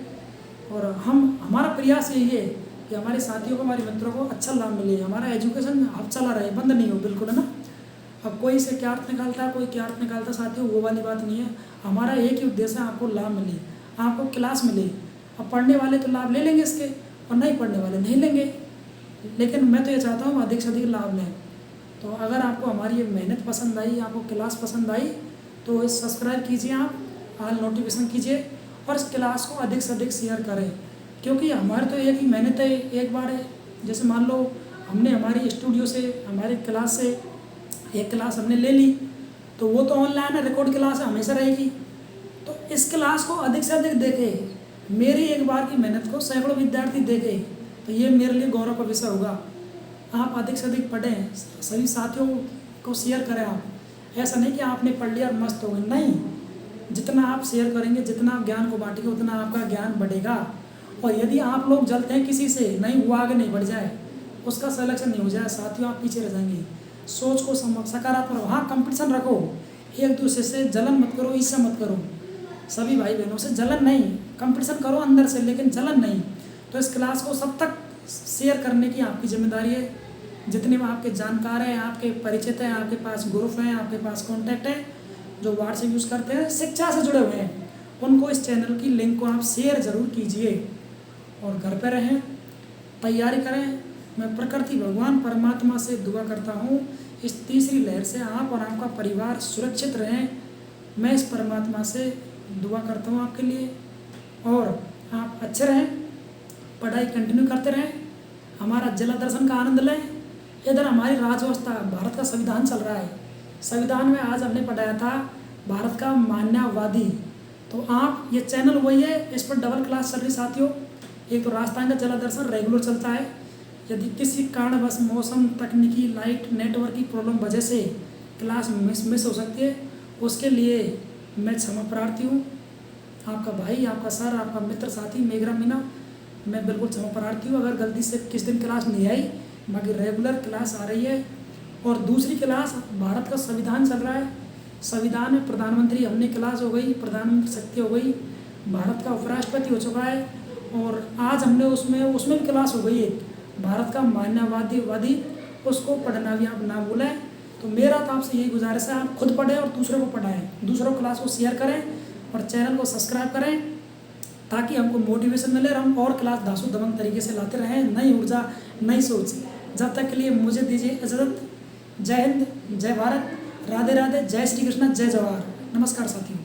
और हमारा प्रयास यही है कि हमारे साथियों को, हमारे मित्रों को अच्छा लाभ मिले, हमारा एजुकेशन अब चला रहे, बंद नहीं हो बिल्कुल, है ना। अब कोई से क्या अर्थ निकालता है, कोई क्या अर्थ निकालता है साथियों, वो वाली बात नहीं है। हमारा एक ही उद्देश्य है, आपको लाभ मिले, आपको क्लास मिले। अब पढ़ने वाले तो लाभ ले लेंगे इसके और नहीं पढ़ने वाले नहीं लेंगे, लेकिन मैं तो ये चाहता हूँ अधिक से अधिक लाभ लें। तो अगर आपको हमारी ये मेहनत पसंद आई, आपको क्लास पसंद आई, तो सब्सक्राइब कीजिए, आप ऑल नोटिफिकेशन कीजिए और इस क्लास को अधिक से अधिक शेयर करें। क्योंकि हमारे तो एक ही मेहनत है, एक बार है। जैसे मान लो हमने हमारी स्टूडियो से, हमारी क्लास से एक क्लास हमने ले ली, तो वो तो ऑनलाइन है, रिकॉर्ड क्लास है, हमेशा रहेगी। तो इस क्लास को अधिक से अधिक देखें। मेरी एक बार की मेहनत को सैकड़ों विद्यार्थी देखें, तो ये मेरे लिए गौरव का विषय होगा। आप अधिक से अधिक पढ़ें, सभी साथियों को शेयर करें। आप ऐसा नहीं कि आपने पढ़ लिया और मस्त हो गए, नहीं। जितना आप शेयर करेंगे, जितना आप ज्ञान को बांटेंगे, उतना आपका ज्ञान बढ़ेगा। और यदि आप लोग जलते हैं किसी से, नहीं वो आगे नहीं बढ़ जाए, उसका सिलेक्शन नहीं हो जाए, साथियों आप पीछे रह जाएंगे। सोच को सकारात्मक, हाँ कंपटीशन रखो, एक दूसरे से जलन मत करो, ईर्ष्या मत करो, सभी भाई बहनों से जलन नहीं, कंपटीशन करो अंदर से, लेकिन जलन नहीं। तो इस क्लास को सब तक शेयर करने की आपकी जिम्मेदारी है। जितने भी आपके जानकार हैं, आपके परिचित हैं, आपके पास ग्रुप हैं, आपके पास कॉन्टैक्ट है, जो व्हाट्सएप यूज़ करते हैं, शिक्षा से जुड़े हुए हैं, उनको इस चैनल की लिंक को आप शेयर ज़रूर कीजिए। और घर पर रहें, तैयारी करें। मैं प्रकृति भगवान परमात्मा से दुआ करता हूँ इस तीसरी लहर से आप और आपका परिवार सुरक्षित रहें। मैं इस परमात्मा से दुआ करता हूँ आपके लिए, और आप अच्छे रहें, पढ़ाई कंटिन्यू करते रहें, हमारा जला दर्शन का आनंद लें। इधर हमारी राजव्यवस्था, भारत का संविधान चल रहा है। संविधान में आज हमने पढ़ाया था भारत का मानववादी। तो आप, ये चैनल वही है, इस पर डबल क्लास चल रही साथियों। एक तो राजस्थान का जला दर्शन रेगुलर चलता है। यदि किसी कारणवश मौसम, तकनीकी, लाइट, नेटवर्क की प्रॉब्लम वजह से क्लास मिस हो सकती है, उसके लिए मैं क्षमा प्रार्थी हूँ। आपका भाई, आपका सर, आपका मित्र, साथी मेघरा मीना, मैं बिल्कुल क्षमा प्रार्थी हूँ अगर गलती से किस दिन क्लास नहीं आई। बाकी रेगुलर क्लास आ रही है। और दूसरी क्लास, भारत का संविधान चल रहा है। संविधान में प्रधानमंत्री हमने क्लास हो गई, प्रधानमंत्री शक्ति हो गई, भारत का उपराष्ट्रपति हो चुका है, और आज हमने उसमें भी क्लास हो गई है, भारत का मानववादी, उसको पढ़ना भी आप ना भूलें। तो मेरा तो आपसे यही गुजारिश है, आप खुद पढ़ें और दूसरों को पढ़ाएं, दूसरों क्लास को शेयर करें और चैनल को सब्सक्राइब करें, ताकि हमको मोटिवेशन मिले और हम और क्लास दासु दमंग तरीके से लाते रहें, नई ऊर्जा, नई सोच। जब तक के लिए मुझे दीजिए इजाज़त। जय हिंद, जय भारत, राधे राधे, जय श्री कृष्ण, जय जवाहर। नमस्कार साथियों।